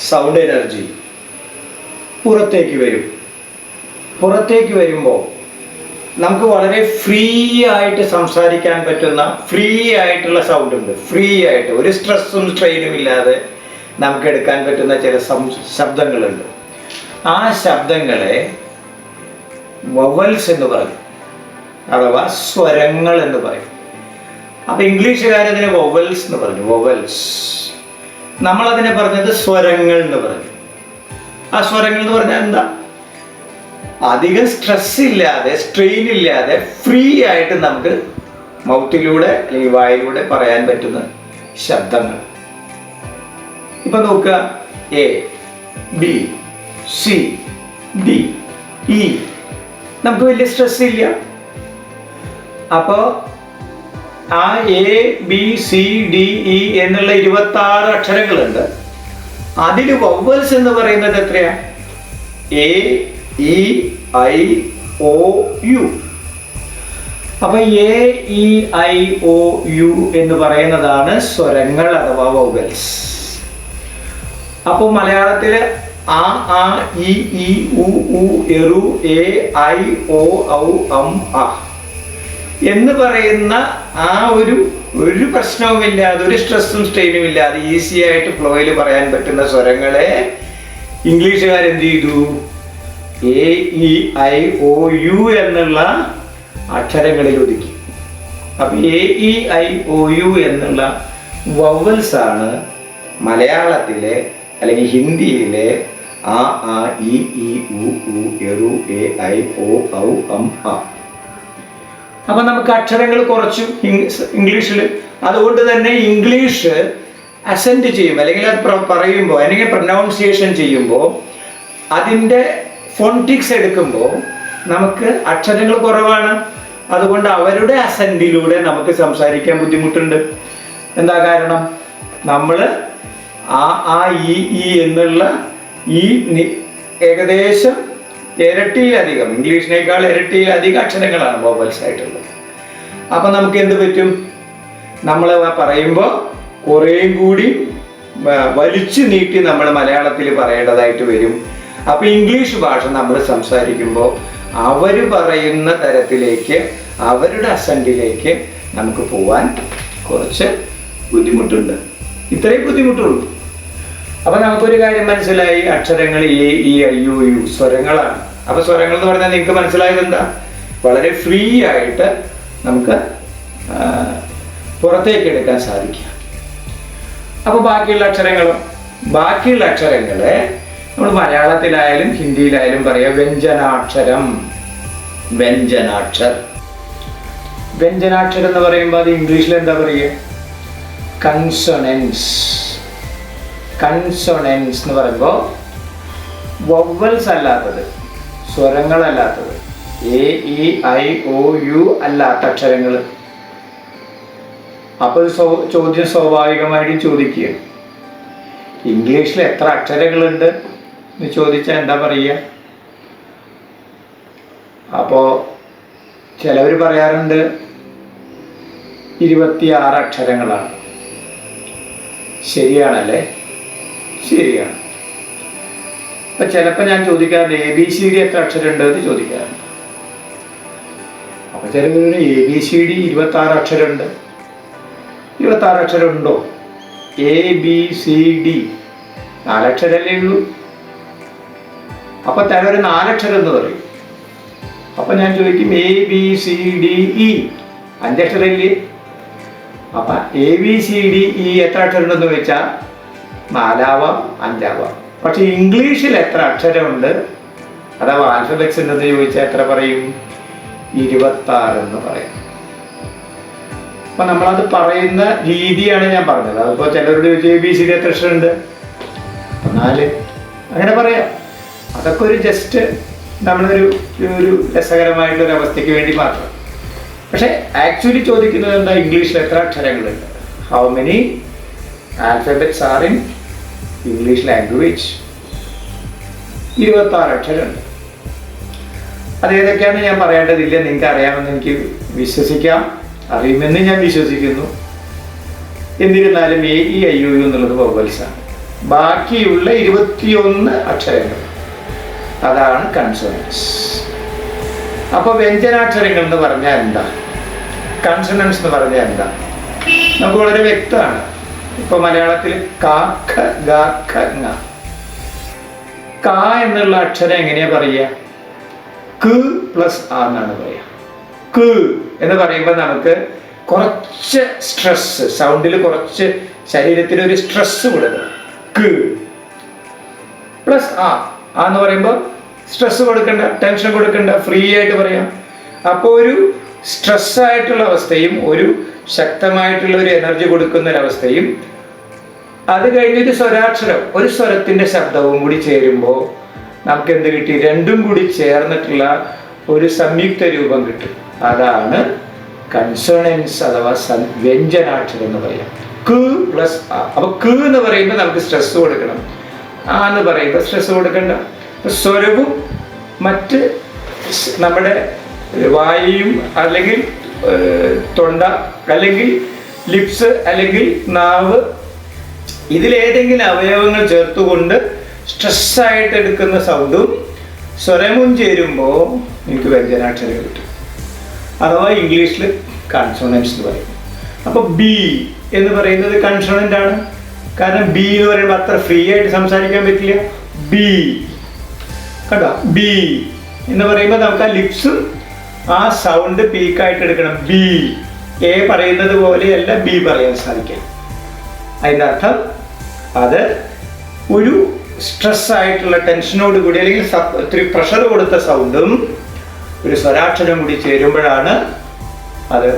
സൗണ്ട് എനർജി പുറത്തേക്ക് വരും. പുറത്തേക്ക് വരുമ്പോൾ നമുക്ക് വളരെ ഫ്രീ ആയിട്ട് സംസാരിക്കാൻ പറ്റുന്ന ഫ്രീ ആയിട്ടുള്ള സൗണ്ട് ഉണ്ട്. ഫ്രീ ആയിട്ട് ഒരു സ്ട്രെസ്സും സ്ട്രെയിനും ഇല്ലാതെ നമുക്ക് എടുക്കാൻ പറ്റുന്ന ചില ശബ്ദങ്ങളുണ്ട്. ആ ശബ്ദങ്ങളെ വവൽസ് എന്ന് പറയും, അഥവാ സ്വരങ്ങൾ എന്ന് പറയും. അപ്പൊ ഇംഗ്ലീഷുകാരതിനെ വവൽസ് എന്ന് പറഞ്ഞു, വവൽസ്. നമ്മളതിനെ പറഞ്ഞത് സ്വരങ്ങൾ എന്ന് പറഞ്ഞു. ആ സ്വരങ്ങൾ എന്ന് പറഞ്ഞാൽ എന്താ? അധികം സ്ട്രെസ് ഇല്ലാതെ, സ്ട്രെയിൻ ഇല്ലാതെ ഫ്രീ ആയിട്ട് നമുക്ക് മൗത്തിലൂടെ അല്ലെങ്കിൽ വായിലൂടെ പറയാൻ പറ്റുന്ന ശബ്ദങ്ങൾ. ഇപ്പൊ നോക്കുക, A, B, C, D, E. നമുക്ക് വലിയ സ്ട്രെസ് ഇല്ല. അപ്പോ ആ A, B, C, D, E എന്നുള്ള 26 അക്ഷരങ്ങളുണ്ട്. അതിൽ വവൽസ് എന്ന് പറയുന്നത് എത്രയാ? A, E, I, O, U. അപ്പൊ A, E, I, O, U എന്ന് പറയുന്നതാണ് സ്വരങ്ങൾ അഥവാ വവൽസ്. അപ്പൊ മലയാളത്തില് ആ, ആ, ഇ, ഉ, എറു, എ, ഐ, ഒ, ഔ, അം, അ എന്ന് പറയുന്ന ആ ഒരു പ്രശ്നവുമില്ലാതെ, ഒരു സ്ട്രെസ്സും സ്ട്രെയിനും ഇല്ലാതെ ഈസി ആയിട്ട് ഫ്ലോയിൽ പറയാൻ പറ്റുന്ന സ്വരങ്ങളെ ഇംഗ്ലീഷുകാരെന്ത് ചെയ്തു? A, E, I, O, U എന്നുള്ള അക്ഷരങ്ങളിൽ ഒതുക്കി. അപ്പൊ A, E, I, O, U എന്നുള്ള വവൽസ് ആണ് മലയാളത്തിലെ അല്ലെങ്കിൽ ഹിന്ദിയിലെ ആ, ആ, ഇ, ഉ, എറു, എ, ഐ, ഒ, ഔ, അം, അ. അപ്പൊ നമുക്ക് അക്ഷരങ്ങൾ കുറച്ചു ഇംഗ്ലീഷിൽ. അതുകൊണ്ട് തന്നെ ഇംഗ്ലീഷ് അസെന്റ് ചെയ്യുമ്പോൾ അല്ലെങ്കിൽ അത് പറയുമ്പോൾ അല്ലെങ്കിൽ പ്രൊനൗൺസിയേഷൻ ചെയ്യുമ്പോൾ അതിൻ്റെ ഫോണിറ്റിക്സ് എടുക്കുമ്പോൾ നമുക്ക് അക്ഷരങ്ങൾ കുറവാണ്. അതുകൊണ്ട് അവരുടെ അസെന്റിലൂടെ നമുക്ക് സംസാരിക്കാൻ ബുദ്ധിമുട്ടുണ്ട്. എന്താ കാരണം? നമ്മൾ ആ ഈ എന്നുള്ള ഈ ഏകദേശം ഇരട്ടിയിലധികം, ഇംഗ്ലീഷിനേക്കാൾ ഇരട്ടിയിലധികം അക്ഷരങ്ങളാണ് വവൽസ് ആയിട്ടുള്ളത്. അപ്പൊ നമുക്ക് എന്ത് പറ്റും? നമ്മൾ പറയുമ്പോൾ കുറേയും കൂടി വലിച്ചു നീട്ടി നമ്മൾ മലയാളത്തിൽ പറയേണ്ടതായിട്ട് വരും. അപ്പൊ ഇംഗ്ലീഷ് ഭാഷ നമ്മൾ സംസാരിക്കുമ്പോൾ അവർ പറയുന്ന തരത്തിലേക്ക്, അവരുടെ അസെന്റിലേക്ക് നമുക്ക് പോവാൻ കുറച്ച് ബുദ്ധിമുട്ടുണ്ട്. ഇത്രയും ബുദ്ധിമുട്ടുള്ളൂ. അപ്പൊ നമുക്കൊരു കാര്യം മനസ്സിലായി, അക്ഷരങ്ങൾ എ, ഇ, ഐ, യു സ്വരങ്ങളാണ്. അപ്പൊ സ്വരങ്ങൾ എന്ന് പറഞ്ഞാൽ നിങ്ങൾക്ക് മനസ്സിലായത് എന്താ? വളരെ ഫ്രീ ആയിട്ട് നമുക്ക് പുറത്തേക്ക് എടുക്കാൻ സാധിക്കും. അപ്പൊ ബാക്കിയുള്ള അക്ഷരങ്ങളെ നമ്മൾ മലയാളത്തിലായാലും ഹിന്ദിയിലായാലും പറയാം വ്യഞ്ജനാക്ഷരം. വ്യഞ്ജനാക്ഷരം എന്ന് പറയുമ്പോൾ അത് ഇംഗ്ലീഷിൽ എന്താ പറയുക? കൺസൊണൻസ് എന്ന് പറയുമ്പോൾ വവൽസ് അല്ലാത്തത്, സ്വരങ്ങളല്ലാത്തത്, A, E, I, O, U അല്ലാത്ത അക്ഷരങ്ങൾ. അപ്പോൾ ചോദ്യം സ്വാഭാവികമായിട്ട് ചോദിക്കുക, ഇംഗ്ലീഷിൽ എത്ര അക്ഷരങ്ങളുണ്ട് എന്ന് ചോദിച്ചാൽ എന്താ പറയുക? അപ്പോൾ ചിലവർ പറയാറുണ്ട് 26 അക്ഷരങ്ങളാണ്. ശരിയാണല്ലേ? ശരിയാണ്. അപ്പം ചിലപ്പോൾ ഞാൻ ചോദിക്കാറുണ്ട് ABCD എത്ര അക്ഷരമുണ്ട് എന്ന് ചോദിക്കാറുണ്ട്. അപ്പോൾ ചിലവർ ABCD 26 അക്ഷരമുണ്ട്. 26 അക്ഷരം ഉണ്ടോ? ABCD 4 അക്ഷരമല്ലേ ഉള്ളൂ. അപ്പം ചിലവർ 4 അക്ഷരം എന്ന് പറയും. അപ്പം ഞാൻ ചോദിക്കും ABCDE 5 അക്ഷരമില്ലേ? അപ്പം ABCDE എത്ര അക്ഷരം ഉണ്ടെന്ന് വെച്ചാൽ 4 ആവാം 5 ആവാം. പക്ഷെ ഇംഗ്ലീഷിൽ എത്ര അക്ഷരമുണ്ട് അഥവാ ആൽഫബറ്റ്സ് ഉണ്ടെന്ന് ചോദിച്ചാൽ എത്ര പറയും? 26 എന്ന് പറയും. അപ്പൊ നമ്മളത് പറയുന്ന രീതിയാണ് ഞാൻ പറഞ്ഞത്. അതിപ്പോൾ ചിലരോട് ചോദിച്ചാൽ ABCD എത്ര അക്ഷരമുണ്ട്? 4. അങ്ങനെ പറയാം. അതൊക്കെ ഒരു ജസ്റ്റ് നമ്മളൊരു രസകരമായിട്ടുള്ള അവസ്ഥയ്ക്ക് വേണ്ടി മാത്രം. പക്ഷെ ആക്ച്വലി ചോദിക്കുന്നത് എന്താ? ഇംഗ്ലീഷിൽ എത്ര അക്ഷരങ്ങളുണ്ട്? How many alphabets are in English language? 26 അക്ഷരമുണ്ട്. അതേതൊക്കെയാണ് ഞാൻ പറയേണ്ടതില്ല. നിങ്ങൾക്ക് അറിയാമെന്ന് എനിക്ക് വിശ്വസിക്കാം, അറിയുമെന്ന് ഞാൻ വിശ്വസിക്കുന്നു. എന്നിരുന്നാലും AEIOU എന്നുള്ളത് വവൽസാണ്. ബാക്കിയുള്ള 21 അക്ഷരങ്ങൾ അതാണ് കൺസോണൻസ്. അപ്പോൾ വ്യഞ്ജനാക്ഷരങ്ങൾ എന്ന് പറഞ്ഞാൽ എന്താ? കൺസണൻസ് എന്ന് പറഞ്ഞാൽ എന്താ? നമുക്ക് വളരെ വ്യക്തമാണ്. ഇപ്പൊ മലയാളത്തിൽ ക, ഖ, ഗ, ഘ, ങ. ക എന്നുള്ള അക്ഷരം എങ്ങനെയാ പറയുക? ക് പ്ലസ് ആ എന്നാണ് പറയുക. ക് എന്ന് പറയുമ്പോൾ നമുക്ക് കുറച്ച് സ്ട്രെസ്, സൗണ്ടിൽ കുറച്ച് ശരീരത്തിൽ ഒരു സ്ട്രെസ് കൊടുക്കണം. ക് പ്ലസ് ആ എന്ന് പറയുമ്പോൾ സ്ട്രെസ് കൊടുക്കണ്ട, ടെൻഷൻ കൊടുക്കണ്ട, ഫ്രീ ആയിട്ട് പറയാം. അപ്പോൾ ഒരു സ്ട്രെസ് ആയിട്ടുള്ള അവസ്ഥയും ഒരു ശക്തമായിട്ടുള്ള ഒരു എനർജി കൊടുക്കുന്ന ഒരവസ്ഥയും അത് കഴിഞ്ഞൊരു സ്വരാക്ഷരം, ഒരു സ്വരത്തിന്റെ ശബ്ദവും കൂടി ചേരുമ്പോൾ നമുക്ക് എന്ത് കിട്ടി? രണ്ടും കൂടി ചേർന്നിട്ടുള്ള ഒരു സംയുക്ത രൂപം കിട്ടും. അതാണ് കൺസോണൻസ് അഥവാ വ്യഞ്ജനാക്ഷരം എന്ന് പറയാം. ക് പ്ലസ് ആ. അപ്പൊ ക് എന്ന് പറയുമ്പോൾ നമുക്ക് സ്ട്രെസ് കൊടുക്കണം, ആ എന്ന് പറയുമ്പോൾ സ്ട്രെസ് കൊടുക്കണ്ട. സ്വരവും മറ്റ് നമ്മുടെ വായുവും അല്ലെങ്കിൽ തൊണ്ട അല്ലെങ്കിൽ ലിപ്സ് അല്ലെങ്കിൽ നാവ്, ഇതിലേതെങ്കിലും അവയവങ്ങൾ ചേർത്തുകൊണ്ട് സ്ട്രെസ്സായിട്ട് എടുക്കുന്ന സൗണ്ടും സ്വരവും ചേരുമ്പോൾ എനിക്ക് വ്യഞ്ജനാക്ഷരം കിട്ടും. അഥവാ ഇംഗ്ലീഷിൽ കൺസോണൻസ് എന്ന് പറയും. അപ്പോൾ ബി എന്ന് പറയുന്നത് കൺസോണൻ്റ് ആണ്. കാരണം ബി എന്ന് പറയുമ്പോൾ അത്ര ഫ്രീ ആയിട്ട് സംസാരിക്കാൻ പറ്റില്ല. ബി കണ്ടോ? ബി എന്ന് പറയുമ്പോൾ നമുക്ക് ആ ലിപ്സും ആ സൗണ്ട് പീക്കായിട്ട് എടുക്കണം. ബി എ പറയുന്നത് പോലെയല്ല ബി പറയാൻ സാധിക്കാം. അതിൻ്റെ അർത്ഥം അത് ഒരു സ്ട്രെസ് ആയിട്ടുള്ള ടെൻഷനോട് കൂടി അല്ലെങ്കിൽ ഒത്തിരി പ്രഷർ കൊടുത്ത സൗണ്ടും ഒരു സ്വരാക്ഷരം കൂടി ചേരുമ്പോഴാണ് അത്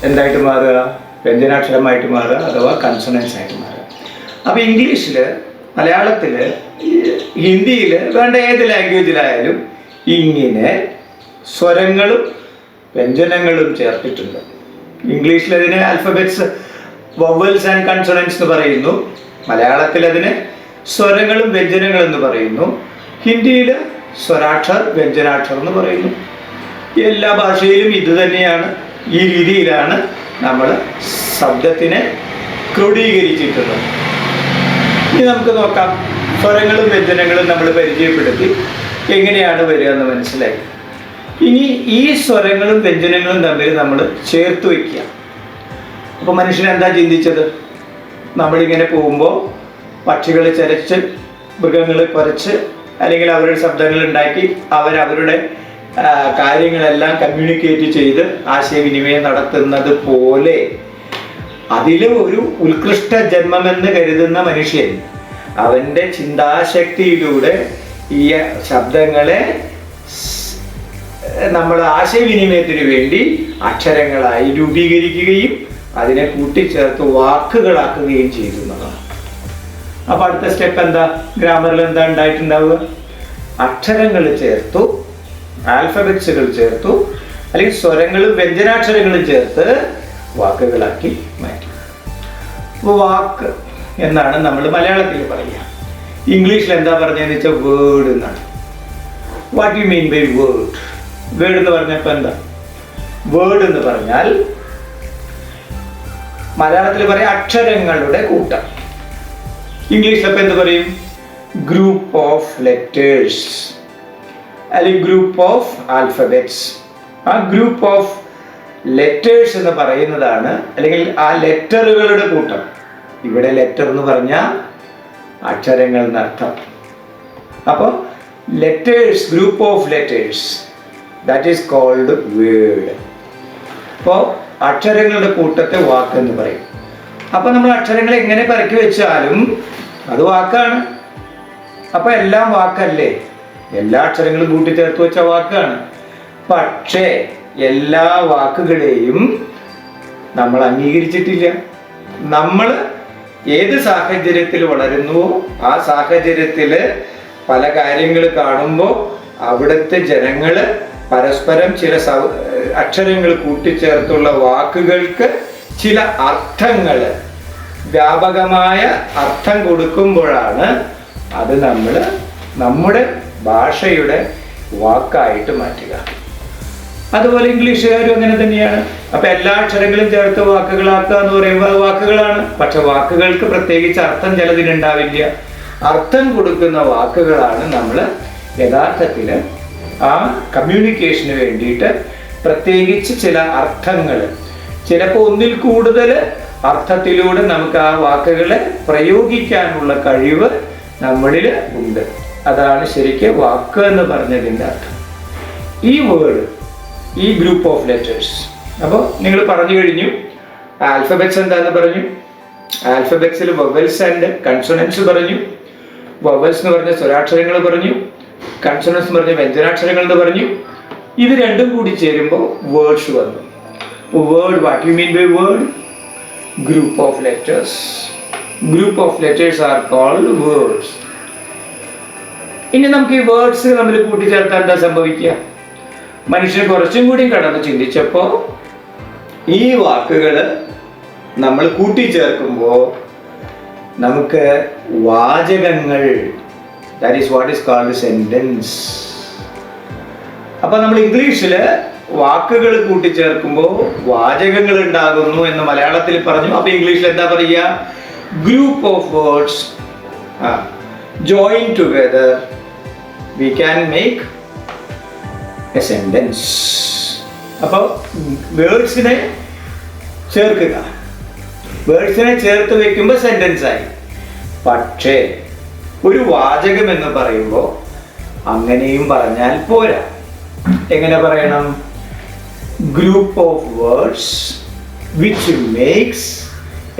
എന്തായിട്ട് മാറുക? വ്യഞ്ജനാക്ഷരമായിട്ട് മാറുക അഥവാ കൺസോണൻസ് ആയിട്ട് മാറുക. അപ്പോൾ ഇംഗ്ലീഷിൽ, മലയാളത്തിൽ, ഹിന്ദിയിൽ, വേണ്ട ഏത് ലാംഗ്വേജിലായാലും ഇങ്ങനെ സ്വരങ്ങളും വ്യഞ്ജനങ്ങളും ചേർത്തിട്ടുണ്ട്. ഇംഗ്ലീഷിൽ അതിന് ആൽഫബറ്റ്സ് വവൽസ് ആൻഡ് കൺസോണൻസ് എന്ന് പറയുന്നു. മലയാളത്തിൽ അതിന് സ്വരങ്ങളും വ്യഞ്ജനങ്ങളും എന്ന് പറയുന്നു. ഹിന്ദിയിൽ സ്വരാക്ഷർ വ്യഞ്ജനാക്ഷർ എന്ന് പറയുന്നു. എല്ലാ ഭാഷയിലും ഇത് തന്നെയാണ്. ഈ രീതിയിലാണ് നമ്മൾ ശബ്ദത്തിനെ ക്രോഡീകരിച്ചിട്ടുള്ളത്. ഇനി നമുക്ക് നോക്കാം. സ്വരങ്ങളും വ്യഞ്ജനങ്ങളും നമ്മൾ പരിചയപ്പെടുത്തി എങ്ങനെയാണ് വരിക എന്ന് മനസ്സിലായി. ഇനി ഈ സ്വരങ്ങളും വ്യഞ്ജനങ്ങളും തമ്മിൽ നമ്മൾ ചേർത്ത് വയ്ക്കുക. അപ്പോൾ മനുഷ്യൻ എന്താ ചിന്തിച്ചത്? നമ്മളിങ്ങനെ പോകുമ്പോൾ പക്ഷികൾ ചരച്ച്, മൃഗങ്ങൾ കുറച്ച്, അല്ലെങ്കിൽ അവരുടെ ശബ്ദങ്ങൾ ഉണ്ടാക്കി അവരവരുടെ കാര്യങ്ങളെല്ലാം കമ്മ്യൂണിക്കേറ്റ് ചെയ്ത് ആശയവിനിമയം നടത്തുന്നത് പോലെ അതിൽ ഒരു ഉത്കൃഷ്ട ജന്മമെന്ന് കരുതുന്ന മനുഷ്യൻ അവൻ്റെ ചിന്താശക്തിയിലൂടെ ഈ ശബ്ദങ്ങളെ നമ്മൾ ആശയവിനിമയത്തിന് വേണ്ടി അക്ഷരങ്ങളായി രൂപീകരിക്കുകയും അതിനെ കൂട്ടിച്ചേർത്ത് വാക്കുകളാക്കുകയും ചെയ്യുന്നതാണ്. അപ്പൊ അടുത്ത സ്റ്റെപ്പ് എന്താ? ഗ്രാമറിൽ എന്താ ഉണ്ടായിട്ടുണ്ടാവുക? അക്ഷരങ്ങൾ ചേർത്തു, ആൽഫബറ്റ്സുകൾ ചേർത്തു, അല്ലെങ്കിൽ സ്വരങ്ങളും വ്യഞ്ജനാക്ഷരങ്ങളും ചേർത്ത് വാക്കുകളാക്കി മാറ്റി. അപ്പോൾ വാക്ക് എന്നാണ് നമ്മൾ മലയാളത്തിൽ പറയുക. ഇംഗ്ലീഷിൽ എന്താ പറഞ്ഞതെന്ന് വെച്ചാൽ വേർഡ് എന്നാണ്. What you mean by word? Word എന്ന് പറഞ്ഞപ്പോൾ എന്താ? വേർഡ് എന്ന് പറഞ്ഞാൽ മലയാളത്തിൽ പറയാം അക്ഷരങ്ങളുടെ കൂട്ടം. ഇംഗ്ലീഷിലപ്പോൾ എന്ത് പറയും? ഗ്രൂപ്പ് ഓഫ് ലെറ്റേഴ്സ് അല്ലെങ്കിൽ ഗ്രൂപ്പ് ഓഫ് ആൽഫബറ്റ്സ്. ആ ഗ്രൂപ്പ് ഓഫ് ലെറ്റേഴ്സ് എന്ന് പറയുന്നതാണ്, അല്ലെങ്കിൽ ആ ലെറ്ററുകളുടെ കൂട്ടം. ഇവിടെ ലെറ്റർ എന്ന് പറഞ്ഞാൽ അക്ഷരങ്ങൾ എന്നർത്ഥം. അപ്പോൾ letters, group of letters, that is called word. അപ്പോൾ അക്ഷരങ്ങളുടെ കൂട്ടത്തെ വാക്ക് എന്ന് പറയും. അപ്പോൾ നമ്മൾ അക്ഷരങ്ങളെ എങ്ങനെ പെറുക്കി വെച്ചാലും അത് വാക്കാണ്. അപ്പോൾ എല്ലാം വാക്കല്ലേ? എല്ലാ അക്ഷരങ്ങളും കൂട്ടിച്ചേർത്ത് വെച്ച വാക്കാണ്. പക്ഷേ എല്ലാ വാക്കുകളെയും നമ്മൾ അംഗീകരിച്ചിട്ടില്ല. നമ്മൾ ഏത് സാഹചര്യത്തിൽ വളരുന്നുവോ ആ സാഹചര്യത്തിൽ പല കാര്യങ്ങൾ കാണുമ്പോൾ അവിടുത്തെ ജനങ്ങൾ പരസ്പരം ചില അക്ഷരങ്ങൾ കൂട്ടിച്ചേർത്തുള്ള വാക്കുകൾക്ക് ചില അർത്ഥങ്ങൾ, വ്യാപകമായ അർത്ഥം കൊടുക്കുമ്പോഴാണ് അത് നമ്മൾ നമ്മുടെ ഭാഷയുടെ വാക്കായിട്ട് മാറ്റുക. അതുപോലെ ഇംഗ്ലീഷുകാരും അങ്ങനെ തന്നെയാണ്. അപ്പൊ എല്ലാ അക്ഷരങ്ങളും ചേർത്ത് വാക്കുകളാക്കുക എന്ന് പറയുമ്പോൾ അത് വാക്കുകളാണ്. പക്ഷെ വാക്കുകൾക്ക് പ്രത്യേകിച്ച് അർത്ഥം ചിലതിനുണ്ടാവില്ല. അർത്ഥം കൊടുക്കുന്ന വാക്കുകളാണ് നമ്മൾ യഥാർത്ഥത്തിൽ ആ കമ്മ്യൂണിക്കേഷന് വേണ്ടിയിട്ട് പ്രത്യേകിച്ച് ചില അർത്ഥങ്ങൾ, ചിലപ്പോൾ ഒന്നിൽ കൂടുതൽ അർത്ഥത്തിലൂടെ നമുക്ക് ആ വാക്കുകളെ പ്രയോഗിക്കാനുള്ള കഴിവ് നമ്മളിൽ ഉണ്ട്. അതാണ് ശരിക്കും വാക്ക് എന്ന് പറഞ്ഞതിൻ്റെ അർത്ഥം. ഈ വേർഡ്, ഈ ഗ്രൂപ്പ് ഓഫ് ലെറ്റേഴ്സ്. അപ്പോൾ നിങ്ങൾ പറഞ്ഞു കഴിഞ്ഞു ആൽഫബറ്റ്സ് എന്താന്ന് പറഞ്ഞു. ആൽഫബറ്റ്സിൽ വവൽസ് ആൻഡ് കൺസോണൻസ് പറഞ്ഞു. വവൽസ് എന്ന് പറഞ്ഞ സ്വരാക്ഷരങ്ങൾ പറഞ്ഞു, കൺസോണൻസ് എന്ന് പറഞ്ഞ വ്യഞ്ജനാക്ഷരങ്ങൾ എന്ന് പറഞ്ഞു. ഇത് രണ്ടും കൂടി ചേരുമ്പോൾ വേർഡ്സ് വന്നു. Word, what you mean by word? Group of letters. Group of letters are called words. ഇനി നമുക്ക് ഈ വേർഡ്സ് നമ്മൾ കൂട്ടിച്ചേർത്താൽ എന്താ സംഭവിക്കുക? മനുഷ്യൻ കുറച്ചും കൂടി കടന്ന് ചിന്തിച്ചപ്പോൾ ഈ വാക്കുകൾ നമ്മൾ കൂട്ടിച്ചേർക്കുമ്പോൾ നമുക്ക് വാചകങ്ങൾ, that is what is called sentence. അപ്പൊ നമ്മൾ ഇംഗ്ലീഷിൽ വാക്കുകൾ കൂട്ടിച്ചേർക്കുമ്പോൾ വാചകങ്ങൾ ഉണ്ടാകുന്നു എന്ന് മലയാളത്തിൽ പറഞ്ഞു. അപ്പൊ ഇംഗ്ലീഷിൽ എന്താ പറയുക? Group of words join together we can make A sentence. അപ്പോൾ വേർഡ്സിനെ ചേർക്കുക, വേർഡ്സിനെ ചേർത്ത് വെക്കുമ്പോൾ സെന്റൻസ് ആയി. പക്ഷേ ഒരു വാചകം എന്ന് പറയുമ്പോൾ അങ്ങനെയും പറഞ്ഞാൽ പോരാ. എങ്ങനെ പറയണം? Group of words which makes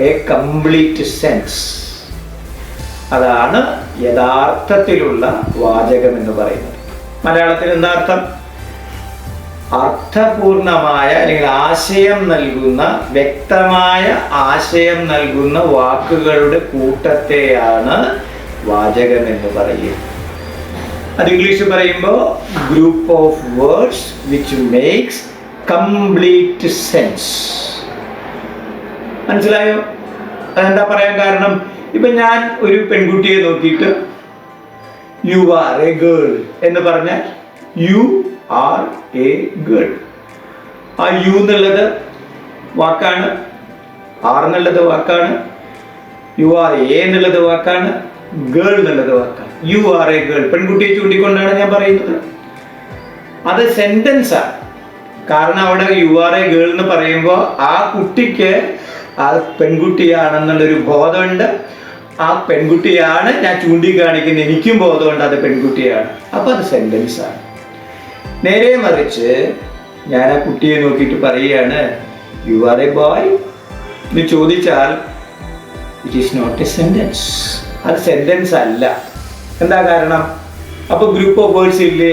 A complete sense. അതാണ് യഥാർത്ഥത്തിലുള്ള വാചകം എന്ന് പറയുന്നത്. മലയാളത്തിൽ എന്താ അർത്ഥം? അർത്ഥപൂർണമായ അല്ലെങ്കിൽ ആശയം നൽകുന്ന, വ്യക്തമായ ആശയം നൽകുന്ന വാക്കുകളുടെ കൂട്ടത്തെയാണ് വാചകം എന്ന് പറയുക. അത് ഇംഗ്ലീഷിൽ പറയുമ്പോൾ group of words which makes complete sense. മനസ്സിലായോ? അതെന്താ പറയാൻ കാരണം? ഇപ്പൊ ഞാൻ ഒരു പെൺകുട്ടിയെ നോക്കിയിട്ട് യു ആർ എ ഗേൾ എന്ന് പറഞ്ഞാൽ യു ആർ എ ഗേൾ. ആ യു എന്നുള്ളത് വാക്കാണ്, ആർ എന്നുള്ളത് വാക്കാണ്, യു ആർ എ എന്നുള്ളത് വാക്കാണ്, ഗേൾ എന്നുള്ളത് വാക്കാണ്. യു ആർ എ ഗേൾ, പെൺകുട്ടിയെ ചൂണ്ടിക്കൊണ്ടാണ് ഞാൻ പറയുന്നത്. അത് സെന്റൻസ് ആണ്. കാരണം അവിടെ യു ആർ എ ഗേൾ എന്ന് പറയുമ്പോൾ ആ കുട്ടിക്ക് ആ പെൺകുട്ടിയാണെന്നുള്ളൊരു ബോധമുണ്ട്. ആ പെൺകുട്ടിയാണ് ഞാൻ ചൂണ്ടിക്കാണിക്കുന്നത്, എനിക്കും ബോധമുണ്ട് അത് പെൺകുട്ടിയാണ്. അപ്പൊ അത് സെന്റൻസ് ആണ്. നേരെ മറിച്ച് ഞാൻ ആ കുട്ടിയെ നോക്കിയിട്ട് പറയുകയാണ് യു ആർ എ ബോയ് എന്ന് ചോദിച്ചാൽ it is not a sentence. അത് സെന്റൻസ് അല്ല. എന്താ കാരണം? അപ്പൊ ഗ്രൂപ്പ് ഓഫ് വേർഡ്സ് ഇല്ലേ?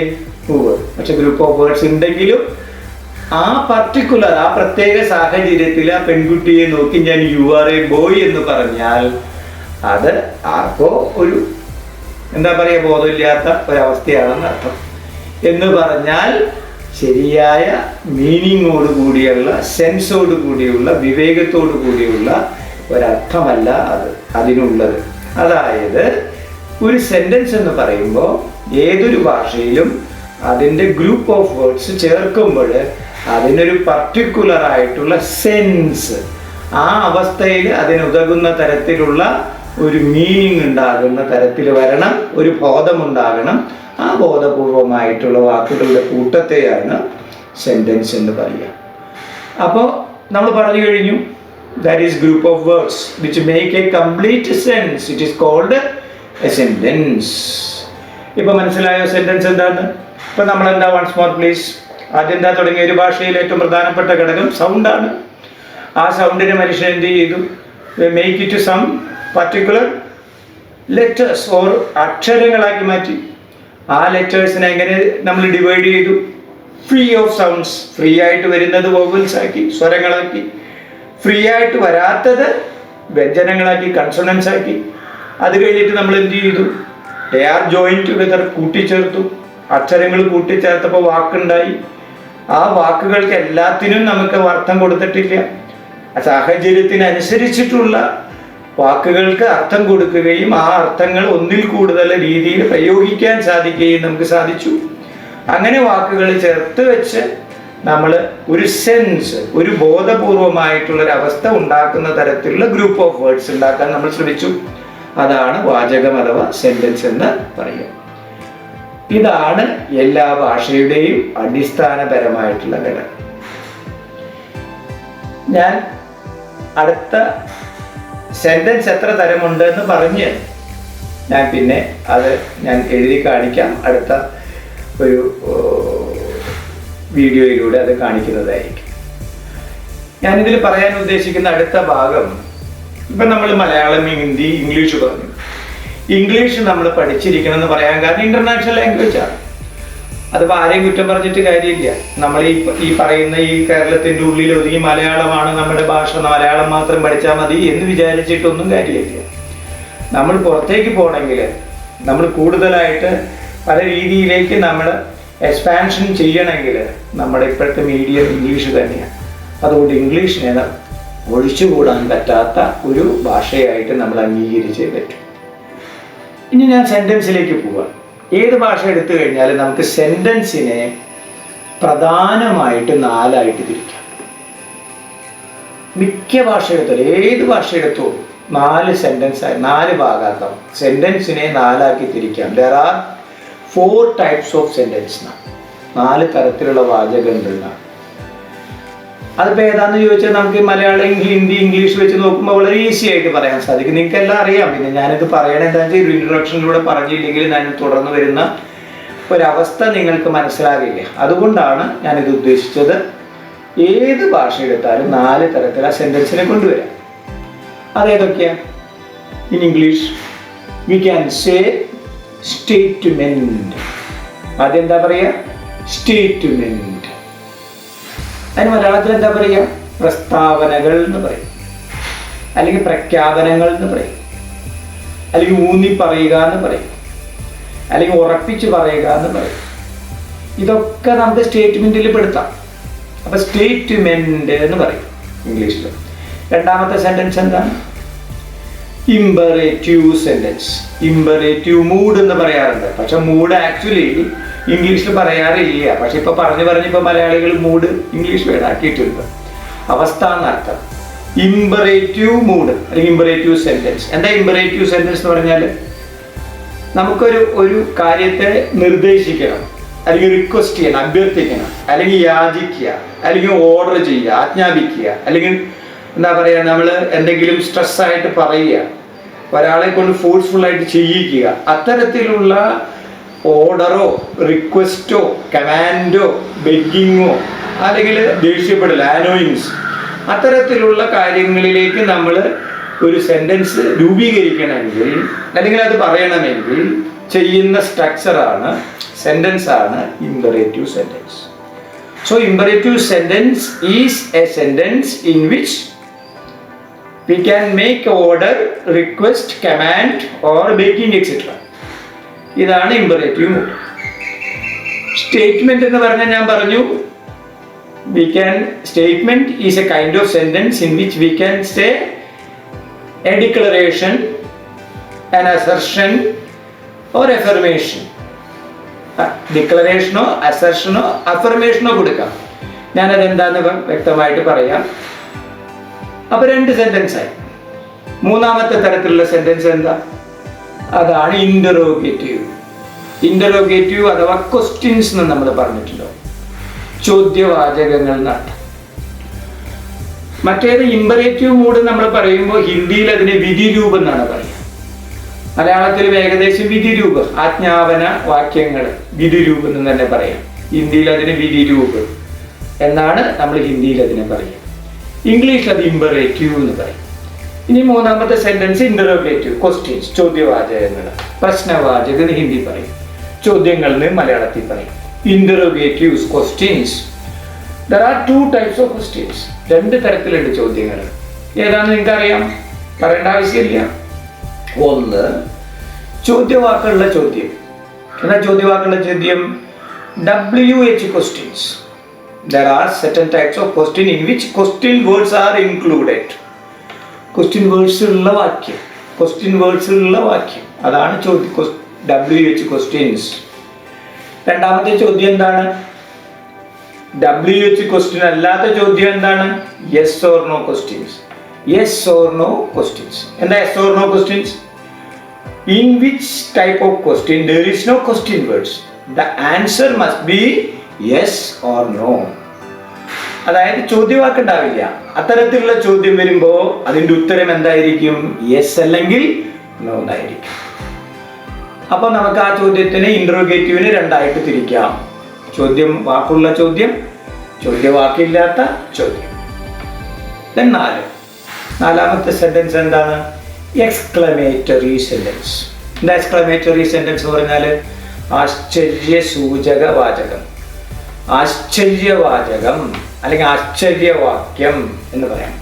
പക്ഷെ ഗ്രൂപ്പ് ഓഫ് വേർഡ്സ് ഉണ്ടെങ്കിലും ആ പർട്ടിക്കുലർ, ആ പ്രത്യേക സാഹചര്യത്തിൽ ആ പെൺകുട്ടിയെ നോക്കി ഞാൻ യു ആർ എ ബോയ് എന്ന് പറഞ്ഞാൽ അത് ആർക്കോ ഒരു എന്താ പറയുക ബോധമില്ലാത്ത ഒരവസ്ഥയാണെന്ന് അർത്ഥം. എന്ന് പറഞ്ഞാൽ ശരിയായ മീനിങ്ങോട് കൂടിയുള്ള, സെൻസോട് കൂടിയുള്ള, വിവേകത്തോടു കൂടിയുള്ള ഒരർത്ഥമല്ല അതിനുള്ളത്. അതായത് ഒരു സെൻറ്റൻസ് എന്ന് പറയുമ്പോൾ ഏതൊരു ഭാഷയിലും അതിൻ്റെ ഗ്രൂപ്പ് ഓഫ് വേർഡ്സ് ചേർക്കുമ്പോൾ അതിനൊരു പർട്ടിക്കുലർ ആയിട്ടുള്ള സെൻസ്, ആ അവസ്ഥയിൽ അതിനുതകുന്ന തരത്തിലുള്ള ഒരു മീനിങ് ഉണ്ടാകുന്ന തരത്തിൽ വരണം, ഒരു ബോധമുണ്ടാകണം. ആ ബോധപൂർവമായിട്ടുള്ള വാക്കുകളുടെ കൂട്ടത്തെയാണ് സെൻറ്റൻസ് എന്ന് പറയുക. അപ്പോൾ നമ്മൾ പറഞ്ഞു കഴിഞ്ഞു, that is group of words which make a complete sense. It is called a sentence. ഇപ്പോൾ മനസ്സിലായോ സെൻറ്റൻസ് എന്താന്ന്? ഇപ്പോൾ നമ്മളെന്താ, once more please, ആദ്യം എന്താ തുടങ്ങിയ ഒരു ഭാഷയിൽ ഏറ്റവും പ്രധാനപ്പെട്ട ഘടകം സൗണ്ടാണ്. ആ സൗണ്ടിനെ മനുഷ്യൻ എന്ത് ചെയ്തു? Make it some particular letters or അക്ഷരങ്ങളാക്കി മാറ്റി. ആ ലെറ്റേഴ്സിനെ എങ്ങനെ നമ്മൾ ഡിവൈഡ് ചെയ്തു? ഫ്രീ ഓഫ് സൗണ്ട്സ്, ഫ്രീ ആയിട്ട് വരുന്നത് വോവൽസ് ആക്കി, സ്വരങ്ങളാക്കി. ഫ്രീ ആയിട്ട് വരാത്തത് വ്യഞ്ജനങ്ങളാക്കി, കൺസണൻസ് ആക്കി. അത് കഴിഞ്ഞിട്ട് നമ്മൾ എന്ത് ചെയ്തു? ദേ ആർ ജോയിൻ ടുഗദർ, കൂട്ടിച്ചേർത്തു. അക്ഷരങ്ങൾ കൂട്ടിച്ചേർത്തപ്പോൾ വാക്കുണ്ടായി. ആ വാക്കുകൾക്ക് എല്ലാത്തിനും നമുക്ക് അർത്ഥം കൊടുത്തിട്ടില്ല. സാഹചര്യത്തിനനുസരിച്ചിട്ടുള്ള വാക്കുകൾക്ക് അർത്ഥം കൊടുക്കുകയും ആ അർത്ഥങ്ങൾ ഒന്നിൽ കൂടുതൽ രീതിയിൽ പ്രയോഗിക്കാൻ സാധിക്കുകയും നമുക്ക് സാധിച്ചു. അങ്ങനെ വാക്കുകൾ ചേർത്ത് വെച്ച് നമ്മൾ ഒരു സെൻസ്, ഒരു ബോധപൂർവമായിട്ടുള്ളൊരവസ്ഥ ഉണ്ടാക്കുന്ന തരത്തിലുള്ള ഗ്രൂപ്പ് ഓഫ് വേർഡ്സ് ഉണ്ടാക്കാൻ നമ്മൾ ശ്രമിച്ചു. അതാണ് വാചകം അഥവാ സെൻറ്റൻസ് എന്ന് പറയുക. ഇതാണ് എല്ലാ ഭാഷയുടെയും അടിസ്ഥാനപരമായിട്ടുള്ള ഘടകം. ഞാൻ അടുത്ത സെൻറ്റൻസ് എത്ര തരമുണ്ട് എന്ന് പറഞ്ഞ് ഞാൻ എഴുതി കാണിക്കാം. അടുത്ത ഒരു വീഡിയോയിലൂടെ അത് കാണിക്കുന്നതായിരിക്കും. ഞാനിതിൽ പറയാൻ ഉദ്ദേശിക്കുന്ന അടുത്ത ഭാഗം, ഇപ്പം നമ്മൾ മലയാളം, ഹിന്ദി, ഇംഗ്ലീഷ് പറഞ്ഞു. ഇംഗ്ലീഷ് നമ്മൾ പഠിച്ചിരിക്കണം എന്ന് പറയാൻ കാരണം ഇൻ്റർനാഷണൽ ലാംഗ്വേജാണ്. അതിപ്പോൾ ആരെയും കുറ്റം പറഞ്ഞിട്ട് കാര്യമില്ല. നമ്മൾ ഈ പറയുന്ന ഈ കേരളത്തിൻ്റെ ഉള്ളിൽ ഒതുങ്ങി മലയാളമാണ് നമ്മുടെ ഭാഷ, മലയാളം മാത്രം പഠിച്ചാൽ മതി എന്ന് വിചാരിച്ചിട്ടൊന്നും കാര്യമില്ല. നമ്മൾ പുറത്തേക്ക് പോകണമെങ്കിൽ നമ്മൾ കൂടുതലായിട്ട് പല രീതിയിലേക്ക് നമ്മൾ എക്സ്പാൻഷൻ ചെയ്യണമെങ്കിൽ നമ്മുടെ ഇപ്പോഴത്തെ മീഡിയം ഇംഗ്ലീഷ് തന്നെയാണ്. അതുകൊണ്ട് ഇംഗ്ലീഷിനെ ഒഴിച്ചുകൂടാൻ പറ്റാത്ത ഒരു ഭാഷയായിട്ട് നമ്മൾ അംഗീകരിച്ചേ പറ്റും. ഇനി ഞാൻ സെൻറ്റൻസിലേക്ക് പോവാം. ഏത് ഭാഷ എടുത്തു കഴിഞ്ഞാലും നമുക്ക് സെൻറ്റൻസിനെ പ്രധാനമായിട്ട് 4 ആയിട്ട് തിരിക്കാം. മിക്ക ഭാഷ എടുത്താലും, ഏത് ഭാഷ എടുത്തോ 4 സെൻറ്റൻസ് 4 ഭാഗമാക്കാം. സെൻറ്റൻസിനെ 4 ആക്കി തിരിക്കാം. There are 4 types of sentence. 4 തരത്തിലുള്ള വാചകം ഉണ്ടെന്നാണ്. അതിപ്പോൾ ഏതാന്ന് ചോദിച്ചാൽ നമുക്ക് മലയാളം, ഹിന്ദി, ഇംഗ്ലീഷ് വെച്ച് നോക്കുമ്പോൾ വളരെ ഈസി ആയിട്ട് പറയാൻ സാധിക്കും. നിങ്ങൾക്ക് എല്ലാം അറിയാം. പിന്നെ ഞാനിത് പറയണത് എന്താ വെച്ചാൽ ഒരു ഇൻട്രൊഡക്ഷനിലൂടെ പറഞ്ഞില്ലെങ്കിൽ ഞാൻ തുടർന്ന് വരുന്ന ഒരവസ്ഥ നിങ്ങൾക്ക് മനസ്സിലാകില്ല. അതുകൊണ്ടാണ് ഞാനിത് ഉദ്ദേശിച്ചത്. ഏത് ഭാഷ എടുത്താലും 4 തരത്തിലുള്ള സെൻറ്റൻസിനെ കൊണ്ടുവരാം. അതേതൊക്കെയാണ്? In English we can say statement. അതെന്താ പറയുക? സ്റ്റേറ്റ്മെന്റ്. അതിന് മലയാളത്തിൽ എന്താ പറയുക? പ്രസ്താവനകൾ എന്ന് പറയും, അല്ലെങ്കിൽ പ്രഖ്യാപനങ്ങൾ എന്ന് പറയും, അല്ലെങ്കിൽ ഊന്നി പറയുക എന്ന് പറയും, അല്ലെങ്കിൽ ഉറപ്പിച്ച് പറയുക എന്ന് പറയും. ഇതൊക്കെ നമുക്ക് സ്റ്റേറ്റ്മെന്റിൽ പെടുത്താം. അപ്പൊ സ്റ്റേറ്റ്മെന്റ് എന്ന് പറയും ഇംഗ്ലീഷിൽ. രണ്ടാമത്തെ സെന്റൻസ് എന്താണ്? Imperative sentence. ഇമ്പറേറ്റീവ് മൂഡ് എന്ന് പറയാറുണ്ട്. പക്ഷെ മൂഡ് ആക്ച്വലി ഇംഗ്ലീഷിൽ പറയാറില്ല. പക്ഷെ ഇപ്പൊ പറഞ്ഞിപ്പോ മലയാളികൾ മൂഡ് ഇംഗ്ലീഷ് വേർഡ് ആക്കിയിട്ടുണ്ട്. അവസ്ഥ എന്നർത്ഥം. ഇമ്പറേറ്റീവ് മൂഡ് അല്ലെങ്കിൽ ഇമ്പറേറ്റീവ് സെന്റൻസ്. എന്താ ഇമ്പറേറ്റീവ് സെന്റൻസ് എന്ന് പറഞ്ഞാൽ? നമുക്കൊരു കാര്യത്തെ നിർദ്ദേശിക്കണം, അല്ലെങ്കിൽ റിക്വസ്റ്റ് ചെയ്യണം, അഭ്യർത്ഥിക്കണം, അല്ലെങ്കിൽ യാചിക്കുക, അല്ലെങ്കിൽ ഓർഡർ ചെയ്യുക, ആജ്ഞാപിക്കുക, അല്ലെങ്കിൽ എന്താ പറയുക, നമ്മൾ എന്തെങ്കിലും സ്ട്രെസ്സായിട്ട് പറയുക, ഒരാളെ കൊണ്ട് ഫോഴ്സ്ഫുള്ളായിട്ട് ചെയ്യിക്കുക. അത്തരത്തിലുള്ള ഓർഡറോ റിക്വസ്റ്റോ കമാൻഡോ ബെഗ്ഗിങ്ങോ അല്ലെങ്കിൽ ദേഷ്യപ്പെടൽ, അനോയിങ്സ്, അത്തരത്തിലുള്ള കാര്യങ്ങളിലേക്ക് നമ്മൾ ഒരു സെൻറ്റൻസ് രൂപീകരിക്കണമെങ്കിൽ അല്ലെങ്കിൽ അത് പറയണമെങ്കിൽ ചെയ്യുന്ന സ്ട്രക്ചറാണ്, സെൻറ്റൻസാണ് imperative sentence. So imperative sentence is a sentence in which we can make order, request, command or begging etc. ഇതാണ് imperative mood. Statement എന്ന് പറഞ്ഞാൽ ഞാൻ പറഞ്ഞു, statement is a kind of sentence in which we can say A declaration, an assertion or affirmation. ഡിക്ലറേഷനോ അസർഷനോ അഫർമേഷനോ കൊടുക്കാം. ഞാനത് എന്താന്ന് വ്യക്തമായിട്ട് പറയാം. അപ്പൊ 2 സെന്റൻസ് ആയി. മൂന്നാമത്തെ തരത്തിലുള്ള സെന്റൻസ് എന്താ? അതാണ് ഇന്ററോഗേറ്റീവ്. ഇന്ററോഗേറ്റീവ് അഥവാ ക്വസ്റ്റ്യൻസ് എന്ന് നമ്മൾ പറഞ്ഞിട്ടുണ്ടോ, ചോദ്യവാചകങ്ങൾ എന്നാണ്. മറ്റേത് ഇമ്പറേറ്റീവ് മൂഡ് നമ്മൾ പറയുമ്പോൾ ഹിന്ദിയിൽ അതിനെ വിധിരൂപം എന്നാണ് പറയുക. മലയാളത്തിലും ഏകദേശം വിധിരൂപം, ആജ്ഞാപന വാക്യങ്ങൾ വിധിരൂപം എന്ന് തന്നെ പറയാം. ഹിന്ദിയിൽ അതിന് വിധിരൂപം എന്നാണ് നമ്മൾ ഹിന്ദിയിൽ അതിനെ പറയുക. ഇംഗ്ലീഷിൽ അത് ഇമ്പറേറ്റീവ് എന്ന് പറയും. ഇനി മൂന്നാമത്തെ സെന്റൻസ് ഇന്ററോഗേറ്റീവ്, ക്വസ്റ്റ്യൻസ്, ചോദ്യവാചകങ്ങൾ. പ്രശ്നവാചകം എന്ന് ഹിന്ദി പറയും, ചോദ്യങ്ങൾ എന്ന് മലയാളത്തിൽ പറയും. ഇന്ററോഗേറ്റീവ്സ്, questions. There are 2 types of questions. 2 തരത്തിലുണ്ട് ചോദ്യങ്ങൾ. ഏതാണെന്ന് നിങ്ങൾക്ക് അറിയാം, പറയേണ്ട ആവശ്യമില്ല. ഒന്ന്, ചോദ്യവാക്കുള്ള ചോദ്യം. എന്നാ ചോദ്യവാക്കുള്ള ചോദ്യം? WH questions. There are certain types of question in which question words are included. Question words ഉള്ള വാക്യം, question words ഉള്ള വാക്യം, അതാണ് WH questions. രണ്ടാമത്തെ ചോദ്യം എന്താണ്? WH ക്വസ്റ്റ്യൻ അല്ലാത്ത ചോദ്യം എന്താണ്? Yes or no questions. Yes or no questions. എന്താ yes or no questions? In which type of question there is no question words. The answer must be yes or no. അതായത് ചോദ്യവാക്ക് ഉണ്ടാവില്ല. അത്തരത്തിലുള്ള ചോദ്യം വരുമ്പോൾ അതിന്റെ ഉത്തരം എന്തായിരിക്കും? യെസ് അല്ലെങ്കിൽ നോ എന്നായിരിക്കും. അപ്പൊ നമുക്ക് ആ ചോദ്യത്തിന് ഇന്ററോഗേറ്റീവിന് 2 ആയിട്ട് തിരിക്കാം. ചോദ്യം വാക്കുള്ള ചോദ്യം, ചോദ്യവാക്കില്ലാത്ത ചോദ്യം. നാലാമത്തെ സെന്റൻസ് എന്താണ്? Exclamatory sentence. എന്താ എക്സ്ക്ലമേറ്ററി സെന്റൻസ് എന്ന് പറഞ്ഞാൽ? ആശ്ചര്യ സൂചക വാചകം, ആശ്ചര്യവാചകം അല്ലെങ്കിൽ ആശ്ചര്യവാക്യം എന്ന് പറയാം.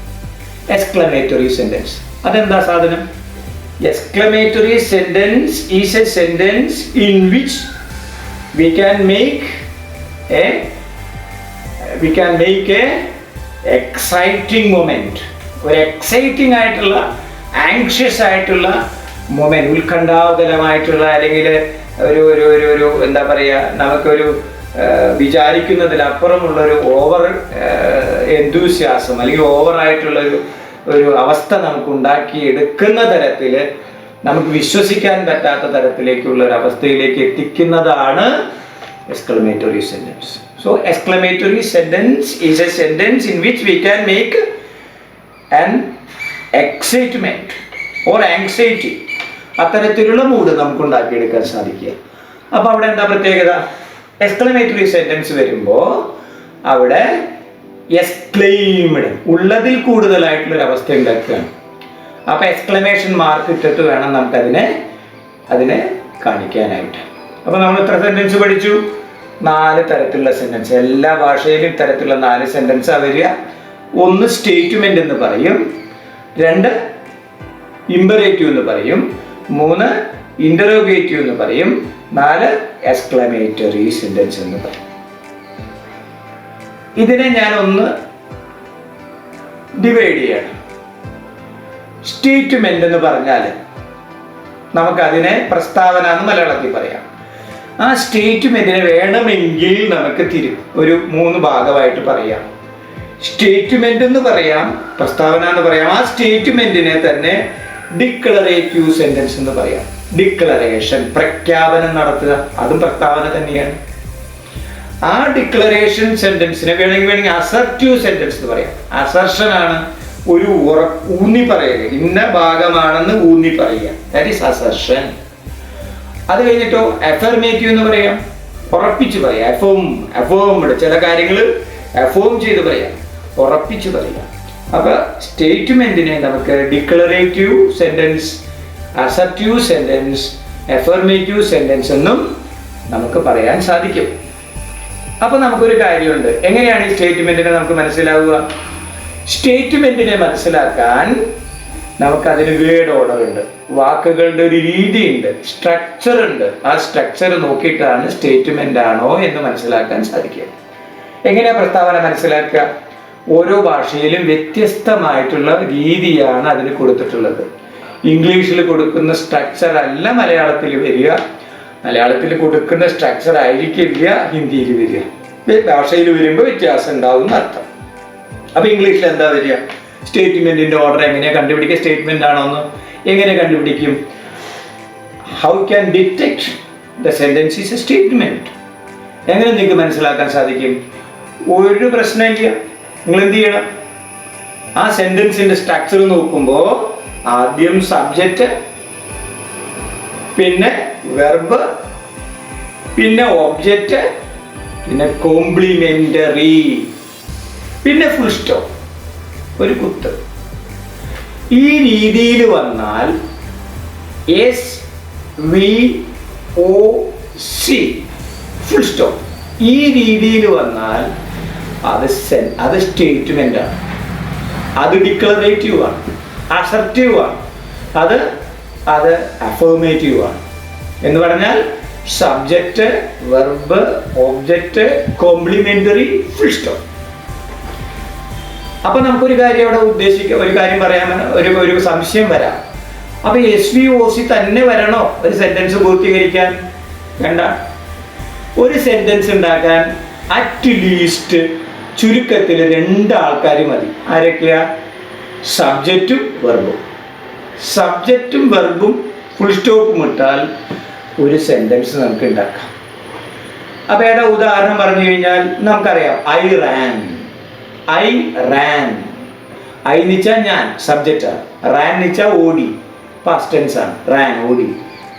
എക്സ്ക്ലമേറ്ററി സെന്റൻസ് അതെന്താ സാധനം? Exclamatory sentence is A sentence in which we can make a exciting moment. ഒരു എക്സൈറ്റിംഗ് ആയിട്ടുള്ള, ആങ്ഷ്യസ് ആയിട്ടുള്ള മൊമെന്റ്, ഉത്കണ്ഠാകുലമായിട്ടുള്ള അല്ലെങ്കിൽ ഒരു ഒരു ഒരു ഒരു എന്താ പറയുക, നമുക്കൊരു വിചാരിക്കുന്നതിലപ്പുറമുള്ള ഒരു ഓവർ എന്തൂസിയാസം അല്ലെങ്കിൽ ഓവറായിട്ടുള്ള ഒരു അവസ്ഥ നമുക്ക് ഉണ്ടാക്കി എടുക്കുന്ന തരത്തിൽ, നമുക്ക് വിശ്വസിക്കാൻ പറ്റാത്ത തരത്തിലേക്കുള്ള ഒരു അവസ്ഥയിലേക്ക് എത്തിക്കുന്നതാണ് exclamatory sentence. So exclamatory sentence is a sentence in which we can make an excitement or anxiety, അത്തരത്തിലുള്ള മൂഡ് നമുക്ക് ഉണ്ടാക്കിയെടുക്കാൻ സാധിക്കുക. അപ്പൊ അവിടെ എന്താ പ്രത്യേകത? എക്സ്ക്ലമേറ്ററി സെന്റൻസ് വരുമ്പോൾ അവിടെ എക്സ്ക്ലെയിംഡ്, ഉള്ളതിൽ കൂടുതലായിട്ടുള്ള ഒരു അവസ്ഥ ഉണ്ടാക്കുകയാണ്. അപ്പൊ എക്സ്ക്ലമേഷൻ മാർക്ക് ഇട്ടിട്ട് വേണം നമുക്ക് അതിനെ കാണിക്കാനായിട്ട്. അപ്പൊ നമ്മൾ എത്ര സെന്റൻസ് പഠിച്ചു? 4 തരത്തിലുള്ള സെന്റൻസ്. എല്ലാ ഭാഷയിലും ഇത്തരത്തിലുള്ള 4 സെന്റൻസ് വരിക. 1 സ്റ്റേറ്റ്മെന്റ് എന്ന് പറയും, 2 ഇമ്പറേറ്റീവ് എന്ന് പറയും, 3 ഇന്ററോഗേറ്റീവ് എന്ന് പറയും, 4 എക്സ്ക്ലമേറ്ററി സെന്റൻസ് എന്ന് പറയും. ഇതിനെ ഞാൻ ഒന്ന് ഡിവൈഡ് ചെയ്യണം. സ്റ്റേറ്റ്മെന്റ് എന്ന് പറഞ്ഞാൽ നമുക്കതിനെ പ്രസ്താവന എന്ന് മലയാളത്തിൽ പറയാം. ആ സ്റ്റേറ്റ്മെന്റിനെ വേണമെങ്കിൽ നമുക്ക് ഒരു 3 ഭാഗമായിട്ട് പറയാം. സ്റ്റേറ്റ്മെന്റ് എന്ന് പറയാം, പ്രസ്താവന എന്ന് പറയാം. ആ സ്റ്റേറ്റ്മെന്റിനെ തന്നെ ഡിക്ലറേറ്റീവ് സെന്റൻസ് എന്ന് പറയാം. ഡിക്ലറേഷൻ, പ്രഖ്യാപനം നടത്തുക, അതും പ്രസ്താവന തന്നെയാണ്. ആ ഡിക്ലറേഷൻ സെന്റൻസിനെ വേണമെങ്കിൽ അസർട്ടീവ് സെന്റൻസ് എന്ന് പറയാം. അസർഷൻ ആണ് ഒരു ഊന്നി പറയുക, ഇന്ന ഭാഗമാണെന്ന് ഊന്നി പറയുക, ദാറ്റ് ഈസ് അസർഷൻ. അത് കഴിഞ്ഞിട്ടോ അഫർമേറ്റീവ് എന്ന് പറയാം, ഉറപ്പിച്ച് പറയാം. അഫേംഡ്, ചില കാര്യങ്ങൾ അഫേം ചെയ്ത് പറയാം, ഉറപ്പിച്ച് പറയാം. അപ്പൊ സ്റ്റേറ്റ്മെന്റിനെ നമുക്ക് declarative sentence, assertive sentence, affirmative sentence എന്നും നമുക്ക് പറയാൻ സാധിക്കും. അപ്പൊ നമുക്കൊരു കാര്യമുണ്ട്, എങ്ങനെയാണ് ഈ സ്റ്റേറ്റ്മെന്റിനെ നമുക്ക് മനസ്സിലാവുക? സ്റ്റേറ്റ്മെന്റിനെ മനസ്സിലാക്കാൻ നമുക്കതിന് വേർഡ് ഓർഡർ ഉണ്ട്, വാക്കുകളുടെ ഒരു രീതിയുണ്ട്, സ്ട്രക്ചർ ഉണ്ട്. ആ സ്ട്രക്ചർ നോക്കിയിട്ടാണ് സ്റ്റേറ്റ്മെന്റ് ആണോ എന്ന് മനസ്സിലാക്കാൻ സാധിക്കുക. എങ്ങനെയാ പ്രസ്താവന മനസ്സിലാക്കുക? ഓരോ ഭാഷയിലും വ്യത്യസ്തമായിട്ടുള്ള രീതിയാണ് അതിന് കൊടുത്തിട്ടുള്ളത്. ഇംഗ്ലീഷിൽ കൊടുക്കുന്ന സ്ട്രക്ചർ അല്ല മലയാളത്തിൽ വരിക, മലയാളത്തിൽ കൊടുക്കുന്ന സ്ട്രക്ചർ ആയിരിക്കില്ല ഹിന്ദിയിൽ വരിക. ഭാഷയിൽ വരുമ്പോൾ വ്യത്യാസം ഉണ്ടാവും അർത്ഥം. അപ്പൊ ഇംഗ്ലീഷിൽ എന്താ വരിക? സ്റ്റേറ്റ്മെന്റിന്റെ ഓർഡർ എങ്ങനെയാ കണ്ടുപിടിക്കുക? സ്റ്റേറ്റ്മെന്റ് ആണോന്ന് എങ്ങനെ കണ്ടുപിടിക്കും? How can detect the sentence is A statement? എങ്ങനെ നിങ്ങൾക്ക് മനസ്സിലാക്കാൻ സാധിക്കും? ഒരു പ്രശ്നമില്ല. നിങ്ങൾ എന്ത് ചെയ്യണം? ആ സെന്റൻസിന്റെ സ്ട്രക്ചർ നോക്കുമ്പോൾ ആദ്യം സബ്ജക്റ്റ്, പിന്നെ വെർബ്, പിന്നെ ഒബ്ജക്റ്റ്, പിന്നെ കോംപ്ലിമെന്ററി, പിന്നെ ഫുൾ സ്റ്റോപ്പ്, ഒരു കുത്ത്. ഈ രീതിയിൽ വന്നാൽ SVOC ഫുൾ സ്റ്റോപ്പ്, ഈ രീതിയിൽ വന്നാൽ അത് സ്റ്റേറ്റ്മെന്റ് ആണ്, അത് ഡിക്ലറേറ്റീവ് ആണ്, അസർട്ടീവ് ആണ്, അത് അഫർമേറ്റീവ് ആണ്. എന്ന് പറഞ്ഞാൽ subject, verb, object, complementary, full stop. അപ്പൊ നമുക്കൊരു കാര്യം അവിടെ ഒരു കാര്യം പറയാൻ ഒരു സംശയം വരാം. അപ്പൊ SVOC തന്നെ വരണോ ഒരു സെന്റൻസ് പൂർത്തീകരിക്കാൻ? വേണ്ട. ഒരു സെന്റൻസ് ഉണ്ടാക്കാൻ അറ്റ്ലീസ്റ്റ് ചുരുക്കത്തിൽ 2 ആൾക്കാർ മതി. ആരൊക്കെയാ? സബ്ജക്റ്റും വെർബും. സബ്ജക്റ്റും വെർബും ഫുൾ സ്റ്റോപ്പും ഇട്ടാൽ ഒരു സെന്റൻസ് നമുക്ക് ഉണ്ടാക്കാം. അപ്പൊ ഏതാ ഉദാഹരണം പറഞ്ഞു കഴിഞ്ഞാൽ നമുക്കറിയാം, ഐ റാൻ. ഐ എന്ന് വെച്ചാൽ ഞാൻ, സബ്ജക്റ്റ് ആണ്. റാൻ എന്ന് വെച്ചാൽ ഓടി, പാസ്റ്റ് ടെൻസ് ആണ്. റാൻ, ഓടി.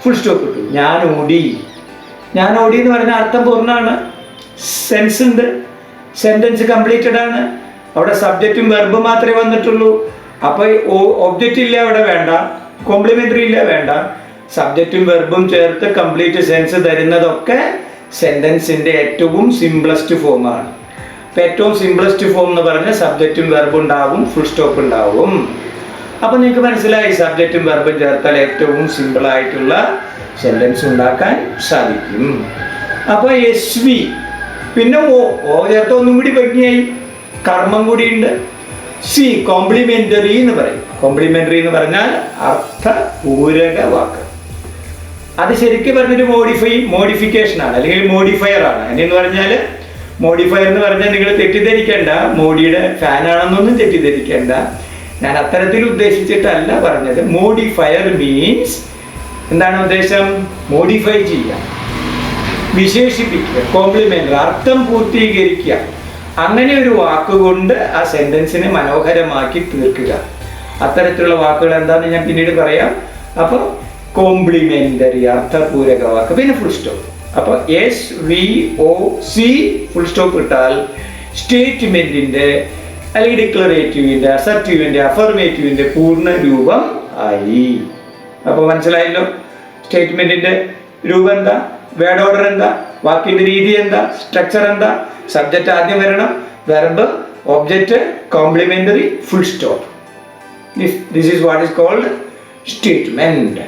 ഫുൾ സ്റ്റോപ്പ് ഇട്ടു. ഞാൻ ഓടി. ഞാൻ ഓടി എന്ന് പറഞ്ഞ അർത്ഥം പൂർണ്ണമാണ്, സെൻസ് ഉണ്ട്, സെന്റൻസ് കംപ്ലീറ്റഡ് ആണ്. അവിടെ സബ്ജക്റ്റും വെർബും മാത്രമേ വന്നിട്ടുള്ളൂ. അപ്പൊ ഒബ്ജക്റ്റ് ഇല്ല അവിടെ, വേണ്ട. കോംപ്ലിമെന്ററി ഇല്ല, വേണ്ട. സബ്ജക്റ്റും വെർബും ചേർത്ത് കംപ്ലീറ്റ് സെൻസ് തരുന്നതൊക്കെ സെന്റൻസിന്റെ ഏറ്റവും സിംപ്ലസ്റ്റ് ഫോമാണ്. അപ്പൊ ഏറ്റവും സിംപ്ലസ്റ്റ് ഫോം എന്ന് പറഞ്ഞാൽ സബ്ജക്റ്റും വെർബും ഉണ്ടാവും, ഫുൾ സ്റ്റോപ്പ് ഉണ്ടാവും. അപ്പൊ നിങ്ങൾക്ക് മനസ്സിലായി, സബ്ജക്റ്റും വെർബും ചേർത്താൽ ഏറ്റവും സിമ്പിൾ ആയിട്ടുള്ള സെന്റൻസ് ഉണ്ടാക്കാൻ സാധിക്കും. അപ്പൊ SV, പിന്നെ ഓ ചേർത്ത ഒന്നും കൂടി ഭംഗിയായി, കർമ്മം കൂടി ഉണ്ട്. സി, കോംപ്ലിമെന്ററി എന്ന് പറയും. കോംപ്ലിമെന്ററി എന്ന് പറഞ്ഞാൽ അർത്ഥപൂരക വാക്ക്. അത് ശരിക്കും പറഞ്ഞൊരു മോഡിഫിക്കേഷൻ ആണ്, അല്ലെങ്കിൽ മോഡിഫയർ ആണ്. എന്ന് പറഞ്ഞാൽ മോഡിഫയർ എന്ന് പറഞ്ഞാൽ നിങ്ങൾ തെറ്റിദ്ധരിക്കേണ്ട, മോഡിയുടെ ഫാനാണെന്നൊന്നും തെറ്റിദ്ധരിക്കേണ്ട. ഞാൻ അത്തരത്തിൽ ഉദ്ദേശിച്ചിട്ടല്ല പറഞ്ഞത്. മോഡിഫയർ മീൻസ് എന്താണ് ഉദ്ദേശം? മോഡിഫൈ ചെയ്യുക, വിശേഷിപ്പിക്കുക, കോംപ്ലിമെന്റ്, അർത്ഥം പൂർത്തീകരിക്കുക. അങ്ങനെ ഒരു വാക്കുകൊണ്ട് ആ സെന്റൻസിനെ മനോഹരമാക്കി തീർക്കുക. അത്തരത്തിലുള്ള വാക്കുകൾ എന്താണെന്ന് ഞാൻ പിന്നീട് പറയാം. അപ്പോൾ കോംപ്ലിമെന്ററി, അർത്ഥപൂരക വാക്ക്, പിന്നെ ഫുൾ സ്റ്റോപ്പ്. അപ്പോൾ SVOC ഫുൾ സ്റ്റോപ്പ് ഇട്ടാൽ സ്റ്റേറ്റ്മെന്റിന്റെ അല്ലെങ്കിൽ ഡിക്ലറേറ്റീവിന്റെ, അസർട്ടീവിന്റെ, അഫർമേറ്റീവിന്റെ പൂർണ്ണ രൂപം ആയി. അപ്പോൾ മനസ്സിലായല്ലോ സ്റ്റേറ്റ്മെന്റിന്റെ രൂപം എന്താ, വേർഡ് ഓർഡർ എന്താ, വാക്കിന്റെ രീതി എന്താ, സ്ട്രക്ചർ എന്താ. സബ്ജക്റ്റ് ആദ്യം വരണം, verb, object, complementary, full stop. This is what is called statement.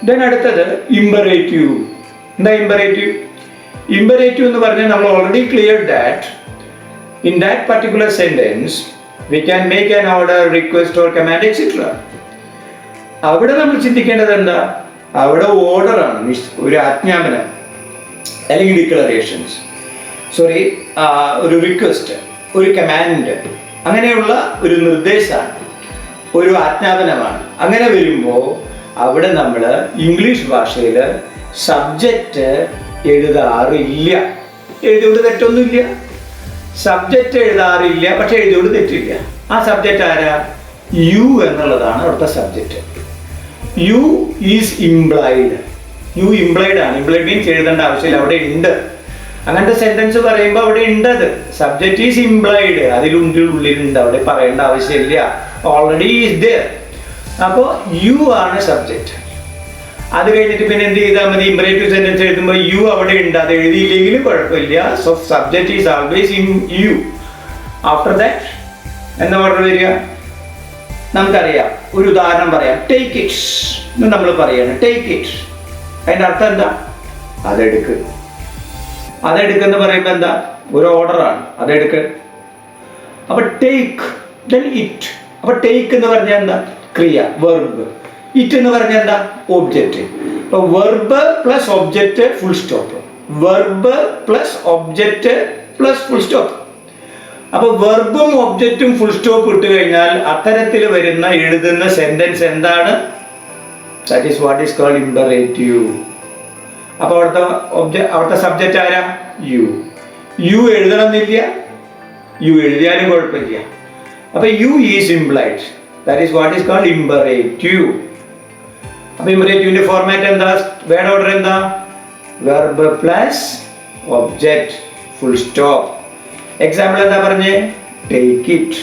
Then അടുത്തത് ഇമ്പറേറ്റീവ്. എന്താ ഇമ്പറേറ്റീവ്? ഇമ്പറേറ്റീവ് എന്ന് പറഞ്ഞാൽ നമ്മൾ already clear that in that particular sentence we can make an order, request or command etc. അവിടെ നമ്മൾ ചിന്തിക്കേണ്ടത് എന്താ? അവിടെ ഓർഡർ ആണ്, ഒരു ആജ്ഞാപനം അല്ലെങ്കിൽ ഡിക്ലറേഷൻസ്, ഒരു റിക്വസ്റ്റ്, ഒരു കമാൻഡ്, അങ്ങനെയുള്ള ഒരു നിർദ്ദേശമാണ്, ഒരു ആജ്ഞാപനമാണ്. അങ്ങനെ വരുമ്പോൾ അവിടെ നമ്മൾ ഇംഗ്ലീഷ് ഭാഷയിൽ സബ്ജക്റ്റ് എഴുതാറില്ല. എഴുതിയോണ്ട് തെറ്റൊന്നുമില്ല. സബ്ജക്റ്റ് എഴുതാറില്ല, പക്ഷെ എഴുതിയോണ്ട് തെറ്റില്ല. ആ സബ്ജക്റ്റ് ആരാ? യു എന്നുള്ളതാണ് അവിടുത്തെ subject. You is implied. You implied ആണ്. ഇംപ്ലൈഡ് മീൻസ് എഴുതേണ്ട ആവശ്യമില്ല, അവിടെ ഉണ്ട്. അങ്ങനത്തെ സെന്റൻസ് പറയുമ്പോൾ അവിടെ ഉണ്ട്. അത് സബ്ജക്റ്റ് ഈസ് ഇംപ്ലൈഡ്, അതിലുള്ളിലുണ്ട്, അവിടെ പറയേണ്ട ആവശ്യമില്ല, ഓൾറെഡി ഈസ് ദേർ. അപ്പോൾ യു ആണ് സബ്ജക്റ്റ്. അത് കഴിഞ്ഞിട്ട് പിന്നെ എന്ത് ചെയ്താൽ മതി? ഇംപറേറ്റീവ് സെന്റൻസ് എഴുതുമ്പോൾ യു അവിടെ ഉണ്ട്, അത് എഴുതിയില്ലെങ്കിലും കുഴപ്പമില്ല. So subject is always in you. After that എന്താ ഓർഡർ വരിക? നമുക്കറിയാം. ഒരു ഉദാഹരണം പറയാം. ടേക്ക് ഇറ്റ് എന്ന് നമ്മൾ പറയാണ്. ടേക്ക് ഇറ്റ്, അതിൻ്റെ അർത്ഥം എന്താ? അതെടുക്ക്. അതെടുക്കെന്ന് പറയുമ്പോൾ എന്താ? ഒരു ഓർഡറാണ്. അതെടുക്ക്. അപ്പൊ ടേക്ക്, ദെൻ ഇറ്റ്. അപ്പൊ ടേക്ക് എന്ന് പറഞ്ഞാൽ എന്താ? ക്രിയ, വെർബ്. ഇറ്റ് എന്ന് പറഞ്ഞാൽ എന്താ? ഒബ്ജക്റ്റ്. അപ്പൊ verb plus object full stop, verb plus object plus full stop. അപ്പൊ വെർബും ഒബ്ജക്റ്റും ഫുൾ സ്റ്റോപ്പ് ഇട്ട് കഴിഞ്ഞാൽ അത്തരത്തിൽ വരുന്ന എഴുതുന്ന സെന്റൻസ് എന്താണ്? That is what is called imperative. അപ്പൊ അവിടുത്തെ സബ്ജക്റ്റ് ആരാ? യു. യു എഴുതണമെന്നില്ല, യു എഴുതിയാലും കുഴപ്പമില്ല. അപ്പൊ you is implied, that is what is called imperative. അപ്പൊ ഇംപെറേറ്റീവിന്റെ ഫോർമാറ്റ് എന്താ? വേർഡ് ഓർഡർ എന്താ? Verb plus object full stop. Example എന്താ പറഞ്ഞേ? Take it.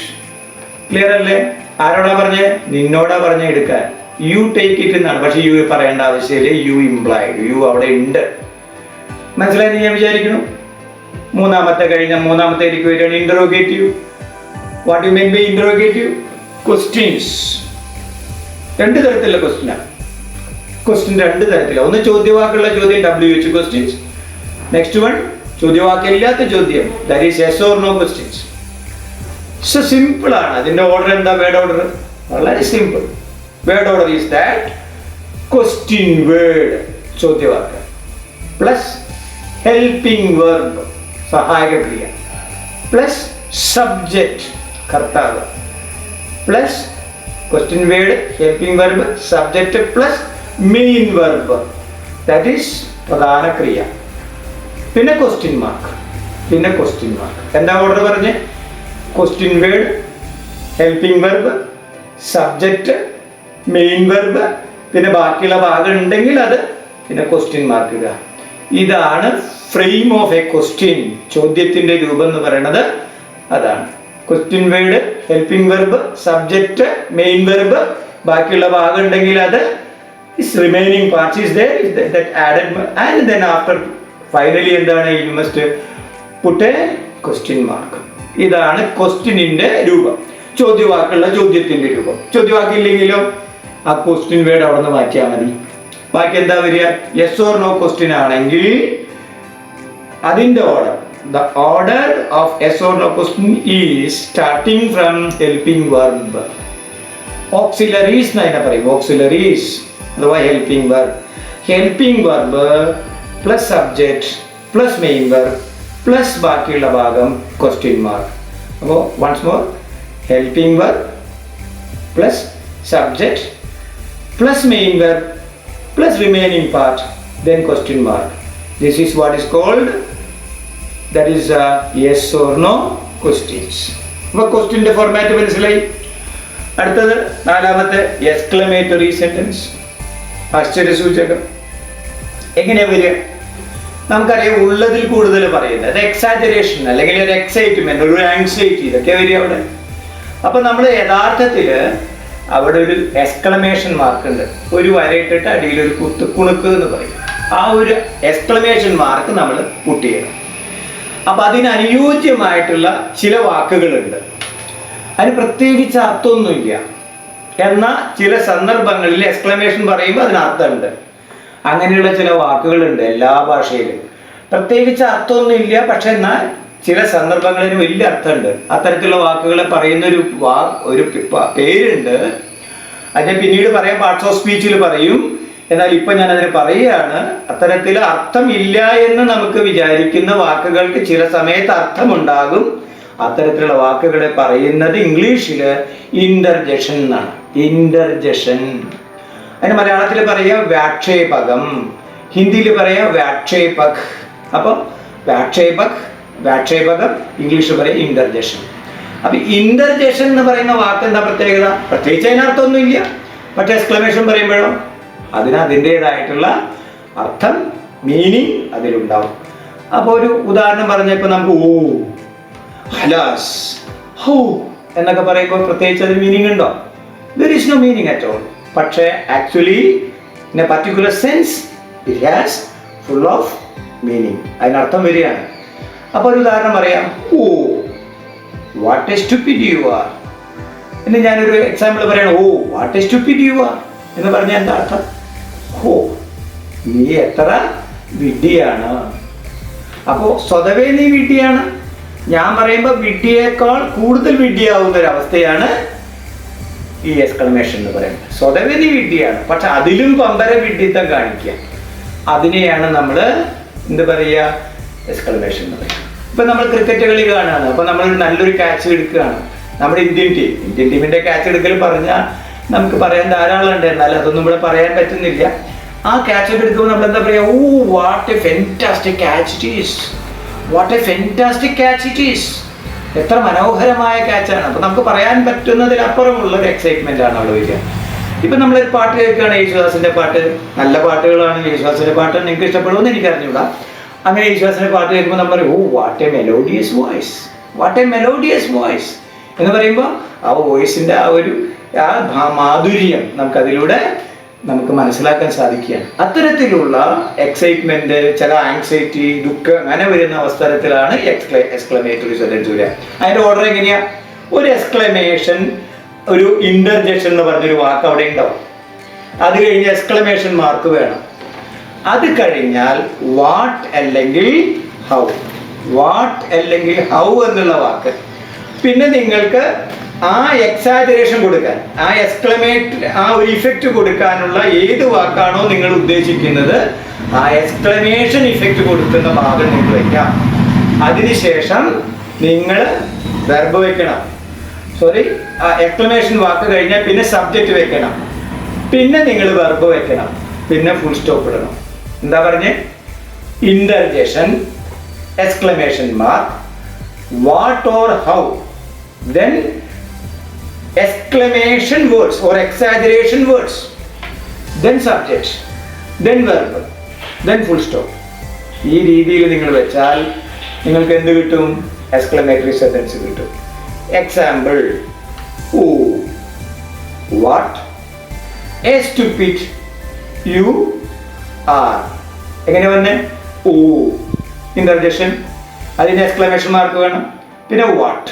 ക്ലിയർ അല്ലേ? ആരോടാ പറഞ്ഞേ? നിന്നോടാ പറഞ്ഞേ എടുക്കാൻ. യു ടേക്ക് ഇറ്റ് എന്നാണ്, പക്ഷെ യു പറയേണ്ട ആവശ്യമില്ല, യു ഇംപ്ലൈഡ്, യു അവിടെ ഉണ്ട്. മനസ്സിലായി ഞാൻ വിചാരിക്കുന്നു. മൂന്നാമത്തെ വരികയാണ് interrogative. What you mean by interrogative? Questions. രണ്ട് തരത്തിലുള്ള ക്വസ്റ്റ്യനാണ്. ക്വസ്റ്റ്യൻ രണ്ട് തരത്തിലാണ്. ഒന്ന് ചോദ്യവാക്കുള്ള ചോദ്യം, WH ക്വസ്റ്റ്യൻസ്. നെക്സ്റ്റ് വൺ ചോദ്യവാക്കില്ലാത്ത ചോദ്യം, that is yes or no questions. So simple ആണ്. അതിന്റെ ഓർഡർ എന്താ? വേർഡ് ഓർഡർ വളരെ simple. Word order is that question word ചോദ്യവാക്ക് പ്ലസ് ഹെൽപ്പിംഗ് വെർബ് സഹായക ക്രിയ പ്ലസ് സബ്ജക്റ്റ് കർത്താവ് plus question word helping verb subject plus main verb, that is പ്രധാന ക്രിയ. പിന്നെ ക്വസ്റ്റ്യൻ മാർക്ക്. എന്താ ഓർഡർ പറഞ്ഞേ? Question word, helping verb, subject, main verb, പിന്നെ ബാക്കിയുള്ള ഭാഗം ഉണ്ടെങ്കിൽ അത്, പിന്നെ ക്വസ്റ്റ്യൻ മാർക്ക് ഇടുക. ഇതാണ് ഫ്രെയിം ഓഫ് എ ക്വസ്റ്റ്യൻ. ചോദ്യത്തിന്റെ രൂപം എന്ന് പറയുന്നത് അതാണ്. Question word, helping verb, subject, main verb, ബാക്കിയുള്ള ഭാഗം ഉണ്ടെങ്കിൽ അത് remaining parts is there, that added, and then after finally എന്താണ്? You must put a question mark. ഇതാണ് ക്വസ്റ്റ്യനിന്റെ രൂപം. ചോദ്യവാക്കുള്ള ചോദ്യത്തിന്റെ രൂപം. ചോദ്യവാക്കില്ലെങ്കിലോ ആ ക്വസ്റ്റ്യൻ വേർഡ് അവിടെ നിന്ന് മാറ്റിയാൽ മതി. ബാക്കി എന്താ വരിക? yes or no ക്വസ്റ്റ്യൻ ആണെങ്കിൽ അതിന്റെ order, the order of yes or no question is starting from helping verb. Auxiliaries എന്ന് അതിനെ പറയും. ഓക്സിലറീസ് അഥവാ helping verb. Helping verb plus subject plus main verb plus ബാക്കിയുള്ള ഭാഗം ക്വസ്റ്റ്യൻ മാർക്ക്. അപ്പോൾ once more, helping verb plus subject plus main verb plus remaining part, then question mark. This is what is called, that is yes or no questions. അപ്പോൾ ക്വസ്റ്റ്യൻ്റെ format മനസ്സിലായി. അടുത്തത് നാലാമത്തെ exclamatory sentence, ആശ്ചര്യസൂചകം. എങ്ങനെയാ വരിക? നമുക്കറിയാം ഉള്ളതിൽ കൂടുതൽ പറയുന്നത് എക്സാജറേഷൻ അല്ലെങ്കിൽ ഒരു എക്സൈറ്റ്മെന്റ്, ഒരു ആങ്സൈറ്റി, ഇതൊക്കെ വരിക അവിടെ. അപ്പൊ നമ്മൾ യഥാർത്ഥത്തിൽ അവിടെ ഒരു എക്സ്ക്ലമേഷൻ മാർക്ക് ഉണ്ട്, ഒരു വരയിട്ടിട്ട് അടിയിൽ ഒരു കുണുക്ക് എന്ന് പറയും. ആ ഒരു എക്സ്ക്ലമേഷൻ മാർക്ക് നമ്മൾ പുട്ട് ചെയ്യണം. അപ്പൊ അതിന് അനുയോജ്യമായിട്ടുള്ള ചില വാക്കുകളുണ്ട്. അതിന് പ്രത്യേകിച്ച് അർത്ഥമൊന്നുമില്ല, എന്നാൽ ചില സന്ദർഭങ്ങളിൽ എക്സ്ക്ലമേഷൻ പറയുമ്പോൾ അതിന് അർത്ഥമുണ്ട്. അങ്ങനെയുള്ള ചില വാക്കുകളുണ്ട് എല്ലാ ഭാഷയിലും. പ്രത്യേകിച്ച് അർത്ഥമൊന്നുമില്ല, പക്ഷെ എന്നാൽ ചില സന്ദർഭങ്ങളിൽ വലിയ അർത്ഥമുണ്ട്. അത്തരത്തിലുള്ള വാക്കുകളെ പറയുന്ന ഒരു പേരുണ്ട്. അതിനെ പിന്നീട് പറയാം, പാർട്സ് ഓഫ് സ്പീച്ചിൽ പറയും. എന്നാൽ ഇപ്പൊ ഞാൻ അതിന് പറയുകയാണ്, അത്തരത്തിൽ അർത്ഥമില്ല എന്ന് നമുക്ക് വിചാരിക്കുന്ന വാക്കുകൾക്ക് ചില സമയത്ത് അർത്ഥമുണ്ടാകും. അത്തരത്തിലുള്ള വാക്കുകളെ പറയുന്നത് ഇംഗ്ലീഷില് ഇന്റർജെഷൻ എന്നാണ്. ഇന്റർജെഷൻ. അതിന് മലയാളത്തിൽ പറയാ വ്യാക്ഷേപകം, ഹിന്ദിയിൽ പറയാ വ്യാക്ഷേപക്. അപ്പം വ്യാക്ഷേപകം, ഇംഗ്ലീഷിൽ പറയാം ഇന്റർജെഷൻ. അപ്പൊ ഇന്റർജെഷൻ എന്ന് പറയുന്ന വാക്ക് എന്താ പ്രത്യേകത? പ്രത്യേകിച്ച് അതിനർത്ഥമൊന്നുമില്ല, പക്ഷെ എക്സ്ക്ലമേഷൻ പറയുമ്പോഴോ അതിന് അതിൻ്റെതായിട്ടുള്ള അർത്ഥം, മീനിങ് അതിലുണ്ടാവും. അപ്പോൾ ഒരു ഉദാഹരണം പറഞ്ഞപ്പോൾ നമുക്ക് ഓ, ഹലാസ്, ഹോ എന്നൊക്കെ പറയുമ്പോൾ പ്രത്യേകിച്ച് അതിന് മീനിങ് ഉണ്ടോ? There is no meaning at all. പക്ഷേ actually in a particular sense it has full of meaning, അതിനർത്ഥം വരികയാണ്. അപ്പോൾ ഒരു ഉദാഹരണം പറയാം, oh what a stupid you are എന്ന് ഞാനൊരു എക്സാമ്പിൾ പറയണം. Oh what a stupid you are എന്ന് പറഞ്ഞാൽ എന്താ അർത്ഥം? ഓ നീ എത്ര വിഡ്ഢിയാണ്. അപ്പോൾ സ്വതവേ നീ വിഡ്ഢിയാണ്, ഞാൻ പറയുമ്പോൾ വിഡ്ഢിയേക്കാൾ കൂടുതൽ വിഡ്ഢിയാവുന്ന ഒരു അവസ്ഥയാണ് ഈ എക്സ്ക്ലമേഷൻ എന്ന് പറയുന്നത്. സ്വതവേ നീ വിഡ്ഢിയാണ്, പക്ഷെ അതിലും പമ്പര വിഡ്ഢിത്തം കാണിക്കുക, അതിനെയാണ് നമ്മൾ എന്താ പറയുക, എക്സ്ക്ലമേഷൻ എന്ന് പറയുന്നത്. ഇപ്പം നമ്മൾ ക്രിക്കറ്റ് കളി കാണുകയാണ്, അപ്പം നമ്മൾ നല്ലൊരു ക്യാച്ച് എടുക്കുകയാണ്, നമ്മുടെ ഇന്ത്യൻ ടീമിൻ്റെ ക്യാച്ച് എടുക്കൽ പറഞ്ഞാൽ നമുക്ക് പറയാൻ ധാരാളം ഉണ്ട്, എന്നാൽ അതൊന്നും ഇവിടെ പറയാൻ പറ്റുന്നില്ല. ആ ക്യാച്ച് ഒക്കെ എടുക്കുമ്പോൾ നമ്മൾ എന്താ പറയുക, oh what a fantastic catch it is, what a fantastic catch it is, എത്ര മനോഹരമായ ക്യാച്ചാണ്. അപ്പം നമുക്ക് പറയാൻ പറ്റുന്നതിലപ്പുറമുള്ള ഒരു എക്സൈറ്റ്മെൻ്റ് ആണ് അവിടെ വരിക. ഇപ്പം നമ്മളൊരു പാട്ട് കേൾക്കുകയാണ്, യേശുദാസിൻ്റെ പാട്ട്, നല്ല പാട്ടുകളാണ്. യേശുദാസിൻ്റെ പാട്ട് നിങ്ങൾക്ക് ഇഷ്ടപ്പെടുമെന്ന് എനിക്ക് അറിഞ്ഞൂടാ. അങ്ങനെ യേശുദാസിൻ്റെ പാട്ട് കേൾക്കുമ്പോൾ നമ്മൾ പറയും, oh what a melodious voice, what a melodious voice എന്ന് പറയുമ്പോൾ ആ വോയിസിൻ്റെ ആ മാധുര്യം നമുക്കതിലൂടെ നമുക്ക് മനസ്സിലാക്കാൻ സാധിക്കുകയാണ്. അത്തരത്തിലുള്ള എക്സൈറ്റ്മെന്റ്, ചില ആങ്സൈറ്റി, ദുഃഖം അങ്ങനെ വരുന്ന അവസരത്തിലാണ് എക്സ്ക്ലമേറ്ററി സെന്റൻസ് വരിക. അതിന്റെ ഓർഡർ എങ്ങനെയാ? ഒരു എക്സ്ക്ലമേഷൻ, ഒരു ഇന്റർജെക്ഷൻ എന്ന് പറഞ്ഞൊരു വാക്ക് അവിടെ ഉണ്ടാവും. അത് കഴിഞ്ഞ് എക്സ്ക്ലമേഷൻ മാർക്ക് വേണം. അത് കഴിഞ്ഞാൽ വാട്ട് അല്ലെങ്കിൽ ഹൗ, വാട്ട് അല്ലെങ്കിൽ ഹൗ എന്നുള്ള വാക്ക്. പിന്നെ നിങ്ങൾക്ക് ആ എക്സാജറേഷൻ കൊടുക്കാൻ, ആ ആ ഒരു ഇഫക്റ്റ് കൊടുക്കാനുള്ള ഏത് വാക്കാണോ നിങ്ങൾ ഉദ്ദേശിക്കുന്നത്, ആ എക്സ്ക്ലമേഷൻ ഇഫക്റ്റ് കൊടുക്കുന്ന ഭാഗം നിങ്ങൾ വയ്ക്കാം. അതിനുശേഷം നിങ്ങൾ വെർബ് വെക്കണം. ആ എക്സ്ക്ലമേഷൻ വാക്ക് കഴിഞ്ഞാൽ പിന്നെ സബ്ജക്റ്റ് വെക്കണം, പിന്നെ നിങ്ങൾ വെർബ് വെക്കണം, പിന്നെ ഫുൾ സ്റ്റോപ്പ് ഇടണം. എന്താ പറഞ്ഞേ? Interjection, exclamation mark, what or how, then exclamation words or exaggeration words, then subject, then verb, then full stop. ഈ രീതിയിൽ നിങ്ങൾ വെച്ചാൽ നിങ്ങൾക്ക് എന്ത് കിട്ടും? എക്സ്ക്ലമേറ്ററി സെന്റൻസ് കിട്ടും. Example, oh what a stupid you are. എങ്ങനെ വന്നെ? ഓ ഇന്റർജെക്ഷൻ, അതിന് എക്സ്ക്ലമേഷൻ മാർക്ക് വേണം, പിന്നെ വാട്ട്,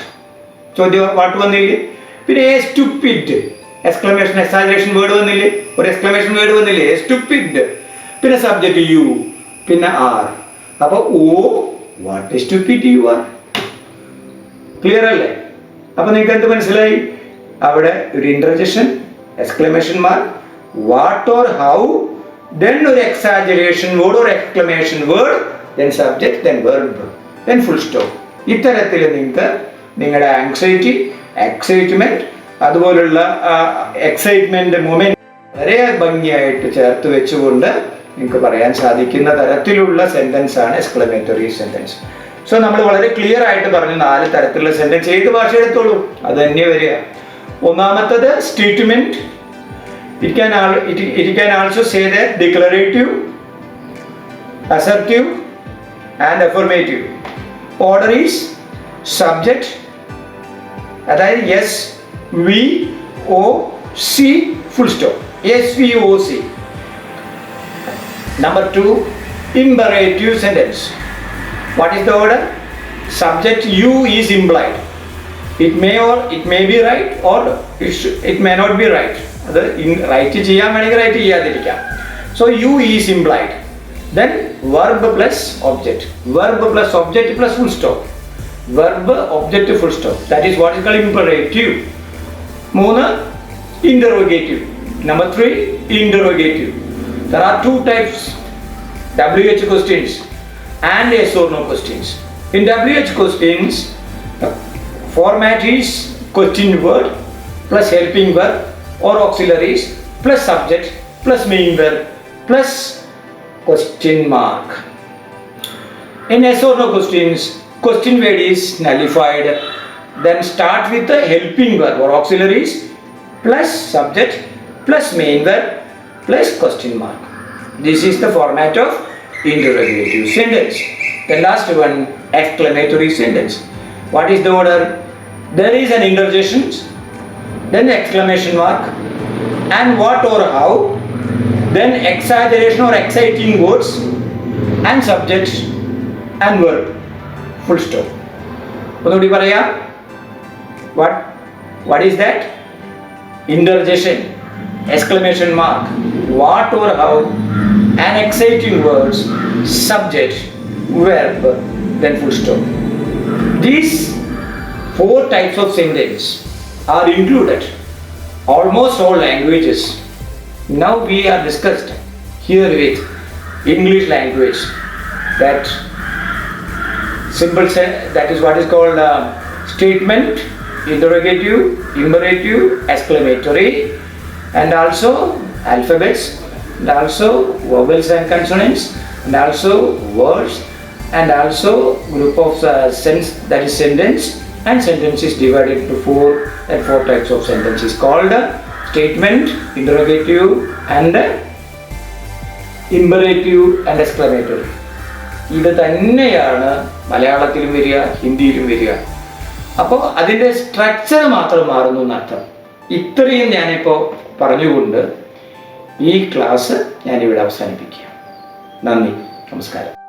ചോദ്യം വാട്ട് വന്നില്ലേ, പിന്നെ a stupid, exclamation exaggeration word വന്നില്ലേ, ഒരു എക്സ്ക്ലമേഷൻ വേർഡ് വന്നില്ലേ, എ സ്റ്റുപ്പിഡ്, പിന്നെ സബ്ജക്റ്റ് യു, പിന്നെ ആർ. അപ്പോൾ oh what a stupid you are. Clear അല്ലേ? അപ്പൊ നിങ്ങൾക്ക് എന്ത് മനസ്സിലായി? അവിടെ ഒരു interjection, exclamation mark, what or how, then ഒരു exaggeration word or exclamation word, then subject, then verb, then full stop. ഇത്തരത്തിൽ നിങ്ങൾക്ക് നിങ്ങളുടെ ആങ്സൈറ്റി, എക്സൈറ്റ്മെന്റ്, അതുപോലുള്ള എക്സൈറ്റ്മെന്റ് മൊമെന്റ് വളരെ ഭംഗിയായിട്ട് ചേർത്ത് വെച്ചുകൊണ്ട് നിങ്ങൾക്ക് പറയാൻ സാധിക്കുന്ന തരത്തിലുള്ള സെന്റൻസ് ആണ് എക്സ്ക്ലമേറ്ററി സെന്റൻസ്. സോ നമ്മൾ വളരെ ക്ലിയർ ആയിട്ട് പറഞ്ഞു 4 തരത്തിലുള്ള സെന്റൻസ്. ഏത് ഭാഷ എടുത്തോളൂ അത് തന്നെ വരിക. ഒന്നാമത്തത് statement. It can also say that declarative, assertive and affirmative. Order is subject, അതായത് S V O C full stop, S V O C. Number 2, imperative sentence. What is the order? Subject you is implied. It may be right or it may not be right. അത് write ചെയ്യാൻ വേണമെങ്കിൽ write ചെയ്യാതിരിക്കാം. So you is implied. Then verb plus object, verb plus object plus full stop, verb object full stop, that is what is called imperative. 3 interrogative. Number 3 interrogative. There are 2 types, WH questions and yes or no questions. In WH questions, format is question word plus helping verb or auxiliaries plus subject plus main verb plus question mark. In yes or no questions, question word is nullified, then start with the helping verb or auxiliaries plus subject plus main verb plus question mark. This is the format of interrogative sentence. The last one, exclamatory sentence. What is the order? There is an interjection, then exclamation mark, and what or how, then exaggeration or exciting words, and subject and verb, full stop. ഒന്നുകൂടി പറയാം. What is that? Interjection, exclamation mark, what or how, and exciting words, subject, verb, then full stop. These 4 types of sentence are included almost all languages. Now we are discussed here with English language, that simple that is what is called statement, interrogative, imperative, exclamatory, and also alphabets, and also vowels and consonants, and also words, and also group of sense, that is sentence, and sentence is divided into 4 types of sentences called statement, interrogative, and imperative and exclamatory. ഇത് തന്നെയാണ് മലയാളത്തിലും വരിക, ഹിന്ദിയിലും വരിക. അപ്പോൾ അതിൻ്റെ structure മാത്രം മാറുന്നു എന്നർത്ഥം. ഇത്രയും ഞാനിപ്പോൾ പറഞ്ഞുകൊണ്ട് ഈ ക്ലാസ് ഞാനിവിടെ അവസാനിപ്പിക്കുക. നന്ദി, നമസ്കാരം.